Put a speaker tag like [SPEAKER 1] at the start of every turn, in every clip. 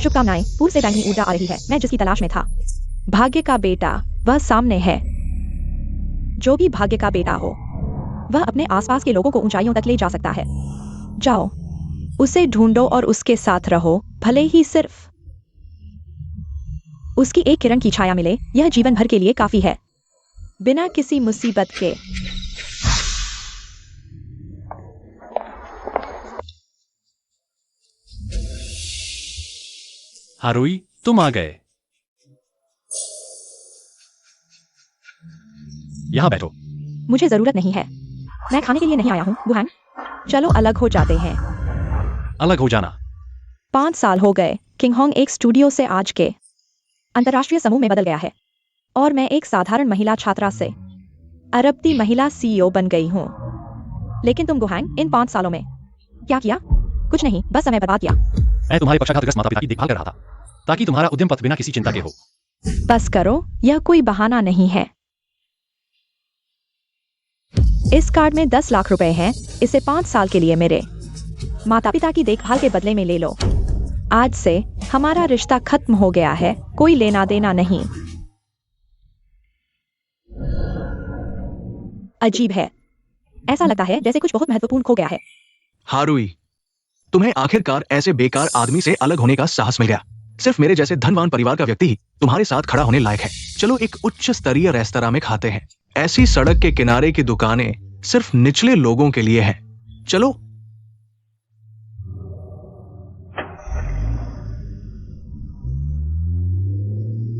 [SPEAKER 1] शुभकामनाएं। पूर्व से बैंगनी ऊर्जा आ रही है। मैं जिसकी तलाश में था, भाग्य का बेटा, वह सामने है। जो भी भाग्य का बेटा हो, वह अपने आसपास के लोगों को ऊंचाइयों तक ले जा सकता है। जाओ, उसे ढूंढो और उसके साथ रहो, भले ही सिर्फ उसकी एक किरण की छाया मिले। यह जीवन भर के लिए काफी है, बिना किसी मुसीबत के।
[SPEAKER 2] हारुई, तुम आ गए। यहां बैठो।
[SPEAKER 1] मुझे जरूरत नहीं है, मैं खाने के लिए नहीं आया हूँ बुहांग। चलो अलग हो जाते हैं।
[SPEAKER 2] अलग हो जाना।
[SPEAKER 1] 5 साल हो गए। किंग होंग एक स्टूडियो से आज के अंतर्राष्ट्रीय समूह में बदल गया है, और मैं एक साधारण महिला छात्रा से अरबती महिला सीईओ बन गई हूँ। लेकिन तुम गुहांग, इन 5 सालों में क्या किया? कुछ नहीं, बस समय बर्बाद किया।
[SPEAKER 2] मैं तुम्हारे पक्षाघातग्रस्त माता पिता की देखभाल कर रहा था, ताकि तुम्हारा उद्यम पथ बिना किसी चिंता के हो।
[SPEAKER 1] बस करो, यह कोई बहाना नहीं है। इस कार्ड में 10 लाख रुपए हैं। इसे 5 साल के लिए मेरे माता पिता की देखभाल के बदले में ले लो। आज से हमारा रिश्ता खत्म हो गया है, कोई लेना देना नहीं। अजीब है, ऐसा लगता है जैसे कुछ बहुत महत्वपूर्ण खो गया है।
[SPEAKER 3] हारुई, तुम्हें आखिरकार ऐसे बेकार आदमी से अलग होने का साहस मिल गया। सिर्फ मेरे जैसे धनवान परिवार का व्यक्ति ही तुम्हारे साथ खड़ा होने लायक है। चलो एक उच्च स्तरीय रेस्तरां में खाते हैं। ऐसी सड़क के किनारे की दुकानें सिर्फ निचले लोगों के लिए हैं। चलो।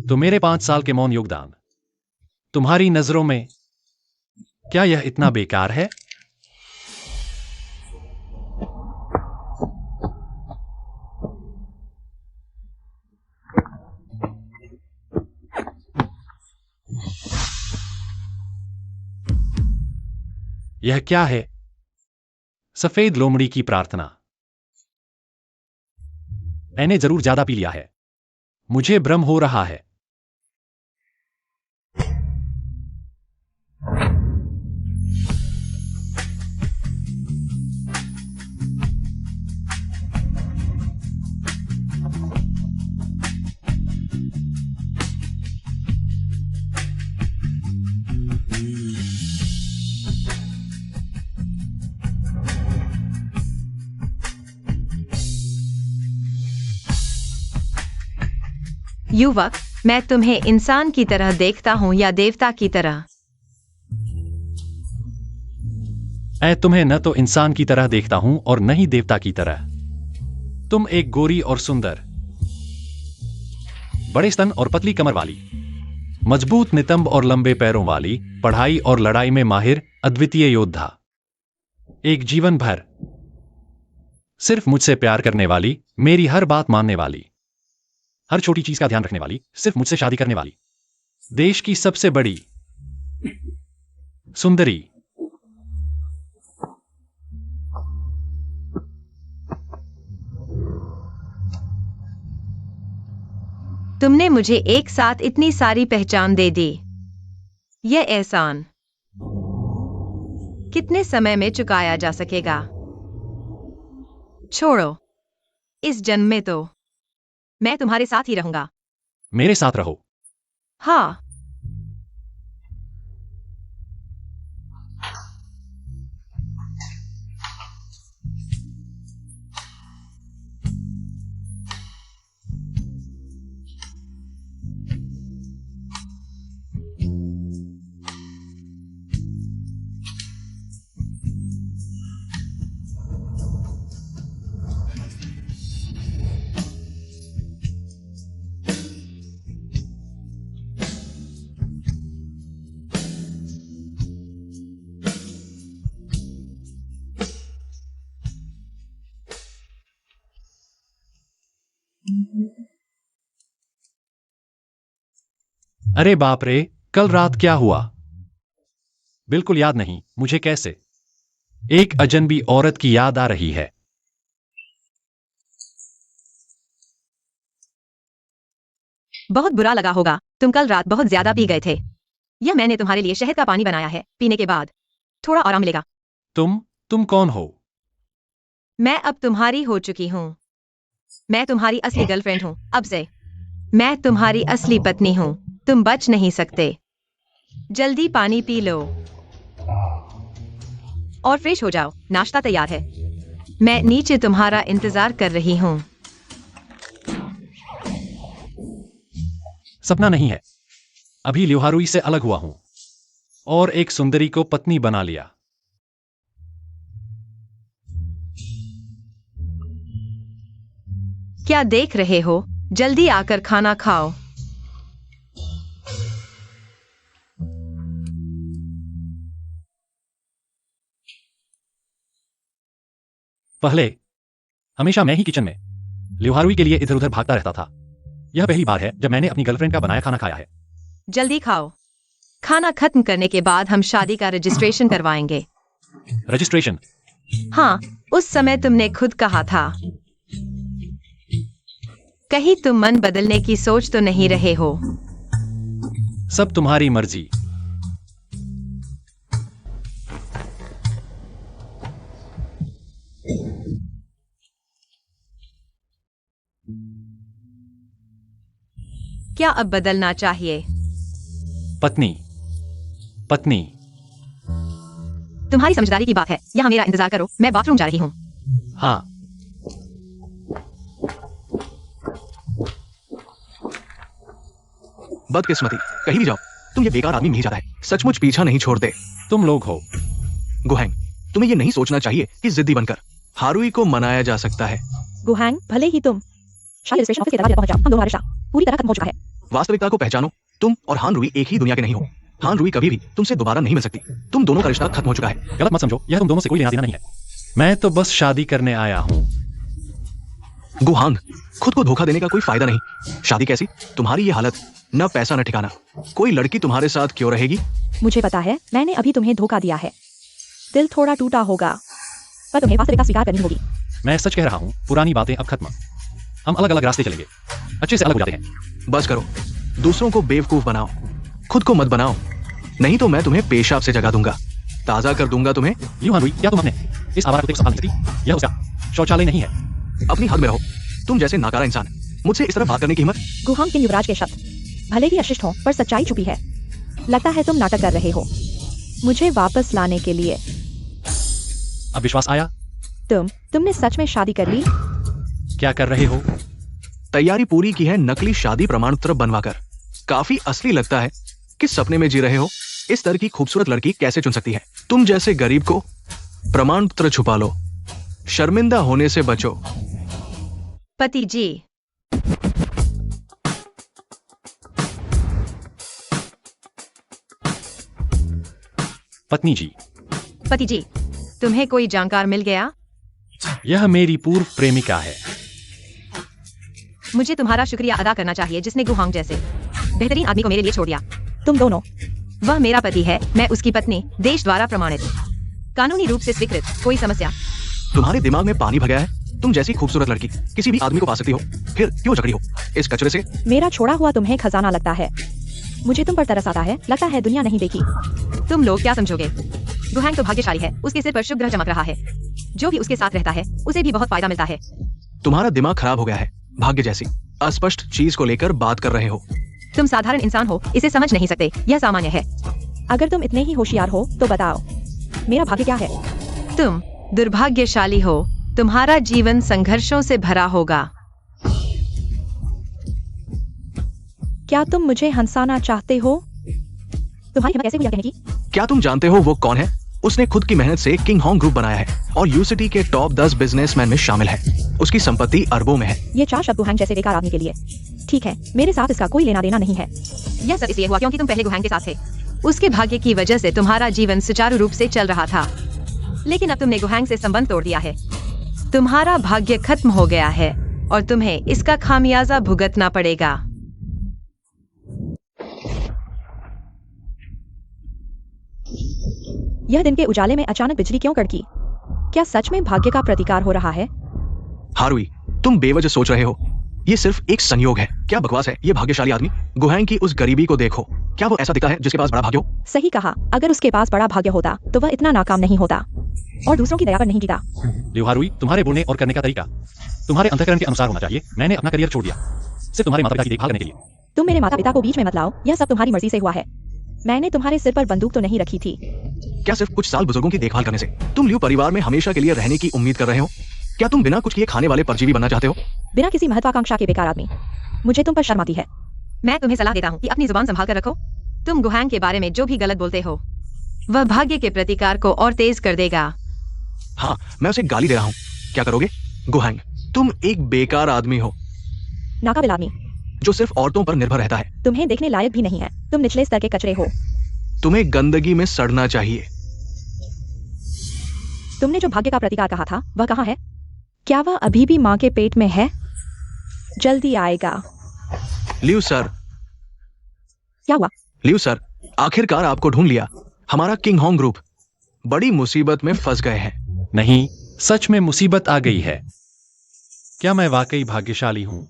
[SPEAKER 2] तो मेरे 5 साल के मौन योगदान, तुम्हारी नजरों में क्या यह इतना बेकार है? यह क्या है? सफेद लोमड़ी की प्रार्थना। मैंने जरूर ज्यादा पी लिया है। मुझे भ्रम हो रहा है।
[SPEAKER 4] युवक, मैं तुम्हें इंसान की तरह देखता हूं या देवता की तरह?
[SPEAKER 2] मैं तुम्हें न तो इंसान की तरह देखता हूं और न ही देवता की तरह। तुम एक गोरी और सुंदर, बड़े स्तन और पतली कमर वाली, मजबूत नितंब और लंबे पैरों वाली, पढ़ाई और लड़ाई में माहिर अद्वितीय योद्धा, एक जीवन भर सिर्फ मुझसे प्यार करने वाली, मेरी हर बात मानने वाली, हर छोटी चीज का ध्यान रखने वाली, सिर्फ मुझसे शादी करने वाली, देश की सबसे बड़ी सुंदरी।
[SPEAKER 4] तुमने मुझे एक साथ इतनी सारी पहचान दे दी। यह एहसान कितने समय में चुकाया जा सकेगा? छोड़ो, इस जन्म में तो मैं तुम्हारे साथ ही रहूंगा।
[SPEAKER 2] मेरे साथ रहो।
[SPEAKER 4] हाँ।
[SPEAKER 2] अरे बाप रे, कल रात क्या हुआ? बिल्कुल याद नहीं। मुझे कैसे एक अजनबी औरत की याद आ रही है।
[SPEAKER 4] बहुत बुरा लगा होगा। तुम कल रात बहुत ज्यादा पी गए थे। यह मैंने तुम्हारे लिए शहद का पानी बनाया है। पीने के बाद थोड़ा आराम मिलेगा।
[SPEAKER 2] तुम कौन हो?
[SPEAKER 4] मैं अब तुम्हारी हो चुकी हूं। मैं तुम्हारी असली गर्लफ्रेंड हूँ अब से। मैं तुम्हारी असली पत्नी हूँ। तुम बच नहीं सकते। जल्दी पानी पी लो और फ्रेश हो जाओ। नाश्ता तैयार है। मैं नीचे तुम्हारा इंतजार कर रही हूँ।
[SPEAKER 2] सपना नहीं है। अभी ल्योहारुई से अलग हुआ हूं और एक सुंदरी को पत्नी बना लिया।
[SPEAKER 4] क्या देख रहे हो? जल्दी आकर खाना खाओ।
[SPEAKER 2] पहले हमेशा मैं ही किचन में ल्योहारुई के लिए इधर उधर भागता रहता था। यह पहली बार है जब मैंने अपनी गर्लफ्रेंड का बनाया खाना खाया है।
[SPEAKER 4] जल्दी खाओ। खाना खत्म करने के बाद हम शादी का रजिस्ट्रेशन करवाएंगे।
[SPEAKER 2] रजिस्ट्रेशन?
[SPEAKER 4] हाँ, उस समय तुमने खुद कहा था। कहीं तुम मन बदलने की सोच तो नहीं रहे हो?
[SPEAKER 2] सब तुम्हारी मर्जी।
[SPEAKER 4] क्या अब बदलना चाहिए?
[SPEAKER 2] पत्नी पत्नी।
[SPEAKER 4] तुम्हारी समझदारी की बात है। यहाँ मेरा इंतजार करो, मैं बाथरूम जा रही हूँ।
[SPEAKER 2] हाँ।
[SPEAKER 3] बदकिस्मती, कहीं भी जाओ तुम ये बेकार आदमी मिल जाता है। सचमुच पीछा नहीं छोड़ते।
[SPEAKER 2] तुम लोग हो।
[SPEAKER 3] गुहैंग, तुम्हें ये नहीं सोचना चाहिए कि जिद्दी बनकर हारुई को मनाया जा सकता है।
[SPEAKER 1] गुहांग, भले ही तुम शायद रजिस्ट्रेशन ऑफिस के दरवाजे तक पहुंच जाओ, हम दोनों का रिश्ता पूरी तरह खत्म हो चुका है।
[SPEAKER 3] वास्तविकता को पहचानो। तुम और हान रुई एक ही दुनिया के नहीं हो। हान रुई कभी भी तुमसे दोबारा नहीं मिल सकती। तुम दोनों का रिश्ता खत्म हो चुका है।
[SPEAKER 2] गलत मत समझो, यह तुम दोनों से कोई लेना देना नहीं है। मैं तो बस शादी करने आया हूँ।
[SPEAKER 3] गुहांग, खुद को धोखा देने का कोई फायदा नहीं। शादी कैसी? तुम्हारी ये हालत, न पैसा न ठिकाना। कोई लड़की तुम्हारे साथ क्यों रहेगी?
[SPEAKER 1] मुझे पता है, मैंने अभी तुम्हें धोखा दिया है। दिल थोड़ा टूटा होगा, पर तुम्हें वास्तविकता स्वीकार करनी होगी।
[SPEAKER 2] मैं सच कह रहा हूँ, पुरानी बातें अब खत्म। हम अलग अलग रास्ते चलेंगे, अच्छे से अलग हो जाते हैं।
[SPEAKER 3] बस करो, दूसरों को बेवकूफ बनाओ, खुद को मत बनाओ, नहीं तो मैं तुम्हें पेशाब से जगा दूंगा, ताजा कर दूंगा तुम्हें।
[SPEAKER 2] ल्योहारुई, क्या तुम अपने इस आवारा कुत्ते को संभाल नहीं सकती? यह उसका शौचालय नहीं है।
[SPEAKER 3] अपनी हद में रहो। तुम जैसे नाकारा इंसान मुझसे इस तरह बात करने की हिम्मत?
[SPEAKER 1] गुहांग किंग युवराज के शब्द भले ही अशिष्ट हो, पर सच्चाई छुपी है। लगता है तुम नाटक कर रहे हो मुझे वापस लाने के लिए।
[SPEAKER 2] अब विश्वास आया?
[SPEAKER 1] तुमने सच में शादी कर ली?
[SPEAKER 2] क्या कर रहे हो?
[SPEAKER 3] तैयारी पूरी की है नकली शादी प्रमाण पत्र बनवाकर। काफी असली लगता है। किस सपने में जी रहे हो? इस तरह की खूबसूरत लड़की कैसे चुन सकती है? तुम जैसे गरीब को प्रमाण पत्र छुपा लो, शर्मिंदा होने से बचो।
[SPEAKER 4] पति जी,
[SPEAKER 2] पत्नी जी।
[SPEAKER 4] पति जी, तुम्हें कोई जानकार मिल गया?
[SPEAKER 2] यह मेरी पूर्व प्रेमिका है।
[SPEAKER 4] मुझे तुम्हारा शुक्रिया अदा करना चाहिए जिसने गुहांग जैसे बेहतरीन आदमी को मेरे लिए छोड़ दिया।
[SPEAKER 1] तुम दोनों।
[SPEAKER 4] वह मेरा पति है, मैं उसकी पत्नी, देश द्वारा प्रमाणित, कानूनी रूप से स्वीकृत। कोई समस्या?
[SPEAKER 3] तुम्हारे दिमाग में पानी भर गया है। तुम जैसी खूबसूरत लड़की किसी भी आदमी को पा सकती हो, फिर क्यों झगड़ी हो इस कचरे से?
[SPEAKER 1] मेरा छोड़ा हुआ तुम्हें खजाना लगता है। मुझे तुम पर तरस आता है। लगता है दुनिया नहीं देखी।
[SPEAKER 4] तुम लोग क्या समझोगे? गुहांग तो भाग्यशाली है, उसके सिर पर शुभ ग्रह चमक रहा है। जो भी उसके साथ रहता है उसे भी बहुत फायदा मिलता है।
[SPEAKER 3] तुम्हारा दिमाग खराब हो गया है। भाग्य जैसी अस्पष्ट चीज को लेकर बात कर रहे हो।
[SPEAKER 4] तुम साधारण इंसान हो, इसे समझ नहीं सकते। यह सामान्य है।
[SPEAKER 1] अगर तुम इतने ही होशियार हो तो बताओ, मेरा भाग्य क्या है?
[SPEAKER 4] तुम दुर्भाग्यशाली हो। तुम्हारा जीवन संघर्षों से भरा होगा।
[SPEAKER 1] क्या तुम मुझे हंसाना चाहते हो? तुम्हारी हिम्मत कैसे हुई यह कहने की?
[SPEAKER 3] क्या तुम जानते हो वो कौन है? उसने खुद की मेहनत से किंग हॉन्ग ग्रुप बनाया है और यूसिटी के टॉप 10 बिजनेसमैन में शामिल है। उसकी संपत्ति अरबों में है।
[SPEAKER 1] ये 4 शब्द गुहांग जैसे बेकार आदमी के लिए ठीक है। मेरे साथ इसका कोई लेना देना नहीं है।
[SPEAKER 4] यह सब इसलिए हुआ क्योंकि तुम पहले गुहांग के साथ थे। उसके भाग्य की वजह से तुम्हारा जीवन सुचारू रूप से चल रहा था, लेकिन अब तुमने गुहांग से संबंध तोड़ दिया है। तुम्हारा भाग्य खत्म हो गया है और तुम्हें इसका खामियाजा भुगतना पड़ेगा।
[SPEAKER 1] यह दिन के उजाले में अचानक बिजली क्यों कड़की? क्या सच में भाग्य का प्रतिकार हो रहा है?
[SPEAKER 3] हारुई, तुम बेवजह सोच रहे हो। ये सिर्फ एक संयोग है। क्या बकवास है। ये भाग्यशाली आदमी गुहांग की उस गरीबी को देखो। क्या वो ऐसा दिखता है जिसके पास बड़ा भाग्य हो?
[SPEAKER 1] सही कहा। अगर उसके पास बड़ा भाग्य होता तो वह इतना नाकाम नहीं होता और दूसरों की दया पर नहीं जीता।
[SPEAKER 2] ल्योहारुई, तुम्हारे बोलने और करने का तरीका तुम्हारे अंतःकरण के अनुसार होना चाहिए। मैंने अपना करियर छोड़ दिया सिर्फ तुम्हारे माता पिता की देखभाल करने के लिए।
[SPEAKER 1] तुम मेरे माता पिता को बीच में मत लाओ, यह सब तुम्हारी मर्जी से हुआ है। मैंने तुम्हारे सिर पर बंदूक तो नहीं रखी थी।
[SPEAKER 3] क्या सिर्फ कुछ साल बुजुर्गों की देखभाल करने से तुम लियो परिवार में हमेशा के लिए रहने की उम्मीद कर रहे हो? क्या तुम बिना कुछ किए खाने वाले परजीवी बनना चाहते हो?
[SPEAKER 1] बिना किसी महत्वाकांक्षा के बेकार आदमी, मुझे तुम पर शर्म आती है।
[SPEAKER 4] मैं तुम्हें सलाह देता हूँ कि अपनी जुबान संभाल कर रखो। तुम गुहांग के बारे में जो भी गलत बोलते हो वह भाग्य के प्रतिकार को और तेज कर देगा।
[SPEAKER 3] हाँ, मैं उसे गाली दे रहा हूँ। क्या करोगे? गुहांग, तुम एक बेकार आदमी हो
[SPEAKER 1] नाकाबिल आदमी,
[SPEAKER 3] जो सिर्फ औरतों पर निर्भर रहता है।
[SPEAKER 1] तुम्हें देखने लायक भी नहीं है। तुम निचले स्तर के कचरे हो।
[SPEAKER 3] तुम्हें गंदगी में सड़ना चाहिए।
[SPEAKER 1] तुमने जो भाग्य का प्रतिकार कहा था वह कहाँ है? क्या वह अभी भी माँ के पेट में है? जल्दी आएगा।
[SPEAKER 3] लियो सर,
[SPEAKER 1] क्या हुआ?
[SPEAKER 3] लियो सर, आखिरकार आपको ढूंढ लिया। हमारा किंग होंग ग्रुप बड़ी मुसीबत में फंस गए हैं।
[SPEAKER 2] नहीं, सच में मुसीबत आ गई है। क्या मैं वाकई भाग्यशाली हूं?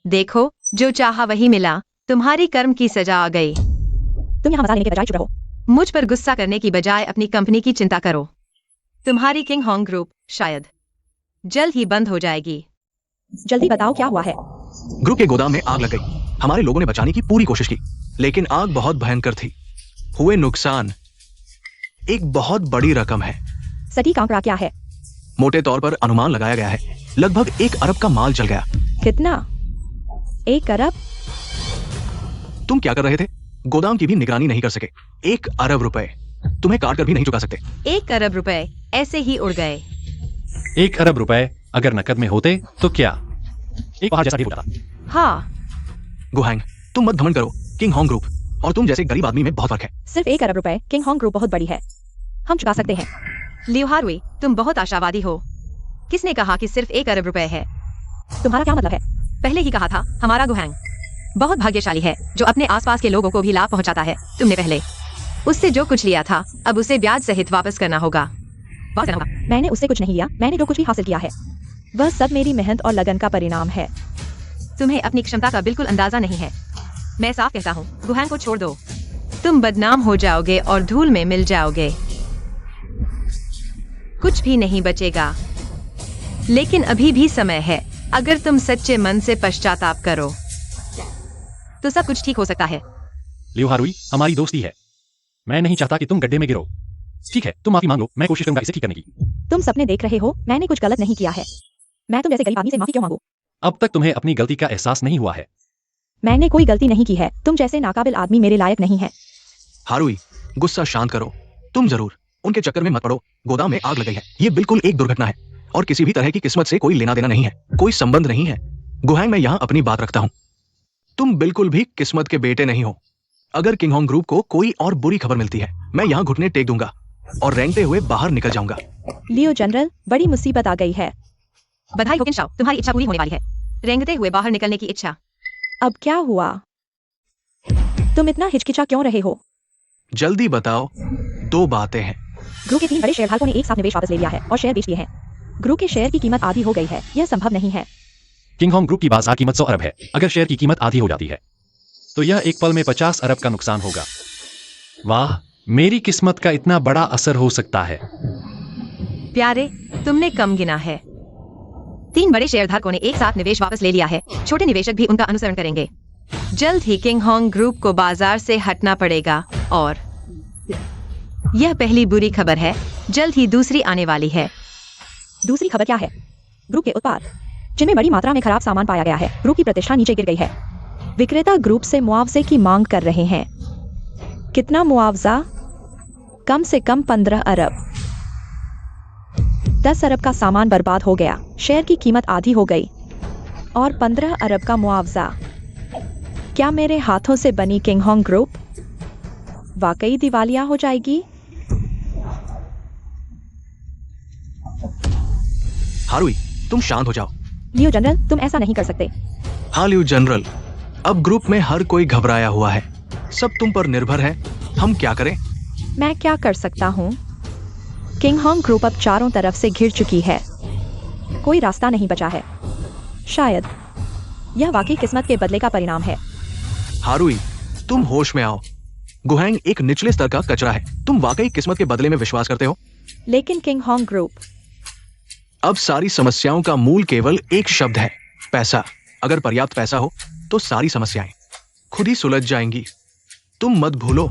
[SPEAKER 4] देखो, जो चाहा वही मिला। तुम्हारी कर्म की सजा आ गई।
[SPEAKER 1] तुम यहाँ मजा लेने के बजाय चुप रहो।
[SPEAKER 4] मुझ पर गुस्सा करने की बजाय अपनी कंपनी की चिंता करो। तुम्हारी किंग होंग ग्रुप शायद जल्द ही बंद हो जाएगी।
[SPEAKER 1] जल्दी बताओ क्या हुआ है?
[SPEAKER 3] ग्रुप के गोदाम में आग लग गई। हमारे लोगों ने बचाने की पूरी कोशिश की, लेकिन आग बहुत भयंकर थी। हुए नुकसान एक बहुत बड़ी रकम है।
[SPEAKER 1] सटीक आंकड़ा क्या है?
[SPEAKER 3] मोटे तौर पर अनुमान लगाया गया है लगभग 1 अरब का माल जल गया।
[SPEAKER 1] कितना? 1 अरब?
[SPEAKER 3] तुम क्या कर रहे थे? गोदाम की भी निगरानी नहीं कर सके। 1 अरब रुपए तुम्हें काट कर भी नहीं चुका सकते।
[SPEAKER 4] 1 अरब रुपए ऐसे ही उड़ गए।
[SPEAKER 2] 1 अरब रुपए अगर नकद में होते तो क्या एक पहाड़ जैसा ढेर होता।
[SPEAKER 4] हाँ,
[SPEAKER 3] गुहांग, तुम मत घमंड करो। किंग होंग ग्रुप और तुम जैसे गरीब आदमी में बहुत फर्क है।
[SPEAKER 1] सिर्फ 1 अरब रुपए। किंग होंग ग्रुप बहुत बड़ी है, हम चुका सकते हैं।
[SPEAKER 4] लियो हारुई, तुम बहुत आशावादी हो। किसने कहा कि सिर्फ 1 अरब रुपए है?
[SPEAKER 1] तुम्हारा क्या मतलब है?
[SPEAKER 4] पहले ही कहा था, हमारा गुहांग बहुत भाग्यशाली है जो अपने आसपास के लोगों को भी लाभ पहुंचाता है। तुमने पहले उससे जो कुछ लिया था अब उसे ब्याज सहित वापस करना होगा।
[SPEAKER 1] मैंने उससे कुछ नहीं लिया। मैंने जो कुछ भी हासिल किया है वह सब मेरी मेहनत और लगन का परिणाम है।
[SPEAKER 4] तुम्हें अपनी क्षमता का बिल्कुल अंदाजा नहीं है। मैं साफ कहता हूँ, गुहांग को छोड़ दो। तुम बदनाम हो जाओगे और धूल में मिल जाओगे। कुछ भी नहीं बचेगा। लेकिन अभी भी समय है। अगर तुम सच्चे मन से पश्चाताप करो तो सब कुछ ठीक हो सकता है।
[SPEAKER 2] लियो हारुई, हमारी दोस्ती है। मैं नहीं चाहता कि तुम गड्ढे में गिरो। ठीक है, तुम माफी मांग लो। मैं कोशिश करूंगा इसे ठीक करने की।
[SPEAKER 1] तुम सपने देख रहे हो, मैंने कुछ गलत नहीं किया है। मैं तुम जैसे गरीब आदमी से माफी क्यों मांगू?
[SPEAKER 2] अब तक तुम्हें अपनी गलती का एहसास नहीं हुआ है।
[SPEAKER 1] मैंने कोई गलती नहीं की है। तुम जैसे नाकाबिल आदमी मेरे लायक नहीं है।
[SPEAKER 3] हारुई, गुस्सा शांत करो। तुम जरूर उनके चक्कर में मत पड़ो। गोदाम में आग लग गई है। ये बिल्कुल एक दुर्घटना है और किसी भी तरह की किस्मत से कोई लेना देना नहीं है, कोई संबंध नहीं है। गुहांग, मैं यहाँ अपनी बात रखता हूँ। तुम बिल्कुल भी किस्मत के बेटे नहीं हो। अगर किंग होंग ग्रुप को कोई और बुरी खबर मिलती है, मैं यहाँ घुटने टेक दूंगा और रेंगते हुए बाहर निकल जाऊंगा।
[SPEAKER 1] लियो जनरल, बड़ी मुसीबत आ गई है।
[SPEAKER 4] बधाई हो किंशाओ, तुम्हारी इच्छा पूरी होने वाली है। रेंगते हुए बाहर निकलने की इच्छा।
[SPEAKER 1] अब क्या हुआ? तुम इतना हिचकिचा क्यों रहे हो?
[SPEAKER 3] जल्दी बताओ। 2 बातें हैं।
[SPEAKER 1] ग्रुप के 3 बड़े शेयरधारकों ने एक साथ निवेश वापस ले लिया है और शेयर बेच दिए हैं। ग्रुप के शेयर की कीमत आधी हो गई है। यह संभव नहीं है।
[SPEAKER 2] किंग होंग ग्रुप की बाजार कीमत 100 अरब है। अगर शेयर की कीमत आधी हो जाती है तो यह एक पल में 50 अरब का नुकसान होगा। वाह, मेरी किस्मत का इतना बड़ा असर हो सकता है।
[SPEAKER 4] प्यारे, तुमने कम गिना है। 3 बड़े शेयरधारकों ने एक साथ निवेश वापस ले लिया है। छोटे निवेशक भी उनका अनुसरण करेंगे। जल्द ही किंग होंग ग्रुप को बाजार से हटना पड़ेगा और यह पहली बुरी खबर है। जल्द ही दूसरी आने वाली है।
[SPEAKER 1] दूसरी खबर क्या है? ग्रुप के उत्पाद जिनमें बड़ी मात्रा में खराब सामान पाया गया है। ग्रुप की प्रतिष्ठा नीचे गिर गई है। विक्रेता ग्रुप से मुआवजे की मांग कर रहे हैं। कितना मुआवजा? कम से कम 15 अरब। 10 अरब का सामान बर्बाद हो गया। शेयर की कीमत आधी हो गई और 15 अरब का मुआवजा। क्या मेरे हाथों से बनी किंग होंग ग्रुप वाकई दिवालिया हो जाएगी?
[SPEAKER 3] हारुई, तुम शांत हो जाओ।
[SPEAKER 1] लियो जनरल, तुम ऐसा नहीं कर सकते।
[SPEAKER 3] हाँ लियो जनरल, अब ग्रुप में हर कोई घबराया हुआ है। सब तुम पर निर्भर है। हम क्या करें?
[SPEAKER 1] मैं क्या कर सकता हूँ? किंग होंग ग्रुप अब चारों तरफ से घिर चुकी है। कोई रास्ता नहीं बचा है। शायद यह वाकई किस्मत के बदले का परिणाम है।
[SPEAKER 3] हारुई, तुम होश में आओ। गुहांग एक निचले स्तर का कचरा है। तुम वाकई किस्मत के बदले में विश्वास करते हो?
[SPEAKER 1] लेकिन किंग होंग ग्रुप
[SPEAKER 3] अब सारी समस्याओं का मूल केवल एक शब्द है, पैसा। अगर पर्याप्त पैसा हो तो सारी समस्याएं खुद ही सुलझ जाएंगी। तुम मत भूलो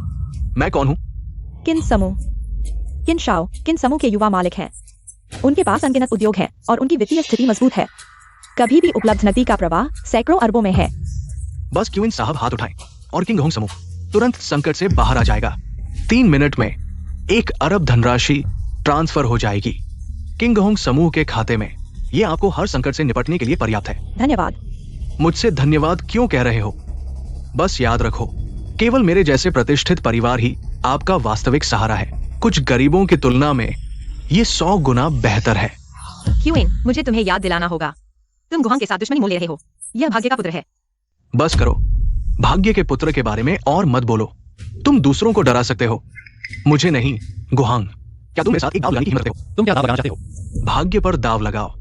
[SPEAKER 3] मैं कौन हूं।
[SPEAKER 1] किन समूह, किन शाओ, किन समूह के युवा मालिक हैं। उनके पास अनगिनत उद्योग हैं और उनकी वित्तीय स्थिति मजबूत है। कभी भी उपलब्ध नकदी का प्रवाह सैकड़ों अरबों में है।
[SPEAKER 3] बस क्यूइन साहब हाथ उठाएं और किंग होंग समूह तुरंत संकट से बाहर आ जाएगा। 3 मिनट में 1 अरब धनराशि ट्रांसफर हो जाएगी किंग होंग समूह के खाते में। यह आपको हर संकट से निपटने के लिए पर्याप्त है।
[SPEAKER 1] धन्यवाद।
[SPEAKER 3] मुझसे धन्यवाद क्यों कह रहे हो? बस याद रखो, केवल मेरे जैसे प्रतिष्ठित परिवार ही आपका वास्तविक सहारा है। कुछ गरीबों की तुलना में ये 100 गुना बेहतर है।
[SPEAKER 4] क्यूइन, मुझे तुम्हें याद दिलाना होगा, तुम गुहांग के साथ दुश्मनी मोल ले रहे हो। यह भाग्य का पुत्र है।
[SPEAKER 3] बस करो, भाग्य के पुत्र के बारे में और मत बोलो। तुम दूसरों को डरा सकते हो, मुझे नहीं। गुहांग, क्या तुम मेरे साथ एक दांव लगाने की हिम्मत रखते हो?
[SPEAKER 2] तुम क्या दावा लगाना चाहते हो?
[SPEAKER 3] भाग्य पर दाव लगाओ।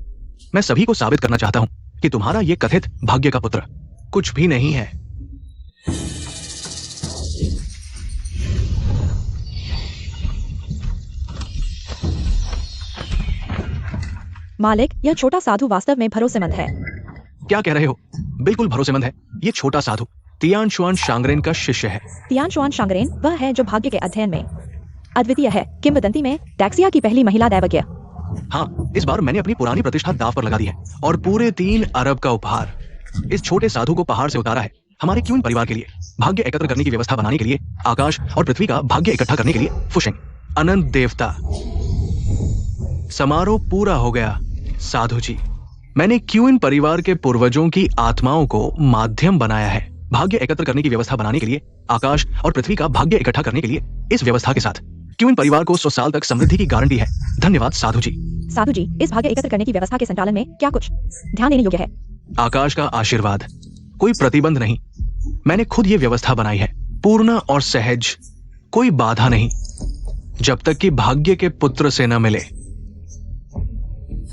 [SPEAKER 3] मैं सभी को साबित करना चाहता हूं कि तुम्हारा ये कथित भाग्य का पुत्र कुछ भी नहीं है।
[SPEAKER 1] मालिक, यह छोटा साधु वास्तव में भरोसेमंद है।
[SPEAKER 3] क्या कह रहे हो? बिल्कुल भरोसेमंद है। ये छोटा साधु तियान शुआन शांगरेन का शिष्य है।
[SPEAKER 1] तियान शुआन शांगरेन वह है जो भाग्य के अध्ययन में अद्वितीय है। किंवदंती में टैक्सिया की पहली महिला दैवज्ञ।
[SPEAKER 3] हाँ, इस बार मैंने अपनी पुरानी प्रतिष्ठा दांव पर लगा दी है और पूरे 3 अरब का उपहार इस छोटे साधु को पहाड़ से उतारा है। हमारे क्यून परिवार के लिए भाग्य एकत्र करने की व्यवस्था बनाने के लिए आकाश और पृथ्वी का भाग्य इकट्ठा करने के लिए फुशेंग अनंत देवता। समारोह पूरा हो गया साधु जी। मैंने क्यूइन परिवार के पूर्वजों की आत्माओं को माध्यम बनाया है भाग्य एकत्र करने की व्यवस्था बनाने के लिए, आकाश और पृथ्वी का भाग्य इकट्ठा करने के लिए। इस व्यवस्था के साथ क्यूइन परिवार को 100 साल तक समृद्धि की गारंटी है। धन्यवाद साधु जी।
[SPEAKER 1] साधु जी, इस भाग्य एकत्र करने की व्यवस्था के संचालन में क्या कुछ ध्यान देने योग्य है?
[SPEAKER 3] आकाश का आशीर्वाद, कोई प्रतिबंध नहीं। मैंने खुद ये व्यवस्था बनाई है, पूर्ण और सहज, कोई बाधा नहीं, जब तक कि भाग्य के पुत्र से न मिले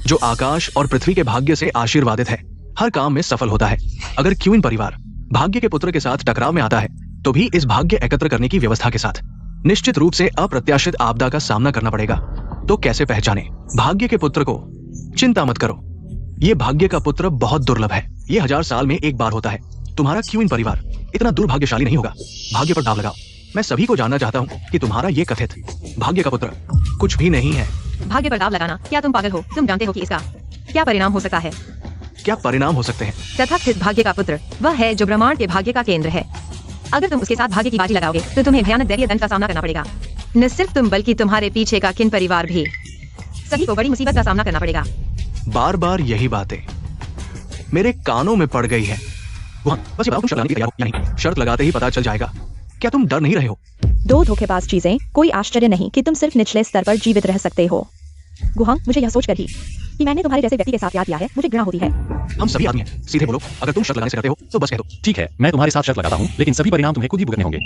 [SPEAKER 3] जो आकाश और पृथ्वी के भाग्य से आशीर्वादित है। हर काम में सफल होता है। अगर क्यूइन परिवार भाग्य के पुत्र के साथ टकराव में आता है तो भी इस भाग्य एकत्र करने की व्यवस्था के साथ निश्चित रूप से अप्रत्याशित आपदा का सामना करना पड़ेगा। तो कैसे पहचाने भाग्य के पुत्र को? चिंता मत करो, ये भाग्य का पुत्र बहुत दुर्लभ है। ये 1000 साल में एक बार होता है। तुम्हारा क्यूइन परिवार इतना दुर्भाग्यशाली नहीं होगा। भाग्य पर दाव लगाओ। मैं सभी को जानना चाहता हूँ कि तुम्हारा ये कथित भाग्य का पुत्र कुछ भी नहीं है।
[SPEAKER 4] भाग्य पर दाव लगाना? क्या तुम पागल हो? तुम जानते हो कि इसका क्या परिणाम हो सकता है?
[SPEAKER 3] क्या परिणाम हो सकते हैं?
[SPEAKER 4] तथाकथित भाग्य का पुत्र वह है जो ब्रह्मांड के भाग्य का केंद्र है। अगर तुम उसके साथ भाग्य की बाजी लगाओगे तो तुम्हें भयानक दैवीय दंड का सामना करना पड़ेगा। न सिर्फ तुम बल्कि तुम्हारे पीछे का किन परिवार भी, सभी को बड़ी मुसीबत का सामना करना पड़ेगा।
[SPEAKER 3] बार बार यही बातें मेरे कानों में पड़ गई है। वहाँ बस ये बताओ, तुम शर्त लगाने के लिए तैयार हो या नहीं? शर्त लगाते ही पता चल जाएगा। क्या तुम डर नहीं रहे हो?
[SPEAKER 1] 2 धोखेबाज चीजें। कोई आश्चर्य नहीं कि तुम सिर्फ निचले स्तर पर जीवित रह सकते हो। गुहांग, मुझे यह सोचकर ही कि मैंने तुम्हारे जैसे व्यक्ति के साथ प्यार किया है, मुझे घृणा होती है।
[SPEAKER 3] हम सभी आदमी हैं, सीधे बोलो। अगर तुम शर्त लगाने से करते हो तो बस कह दो।
[SPEAKER 2] ठीक है, मैं तुम्हारे साथ शर्त लगाता हूँ, लेकिन सभी परिणाम तुम्हें खुद ही भुगतने होंगे।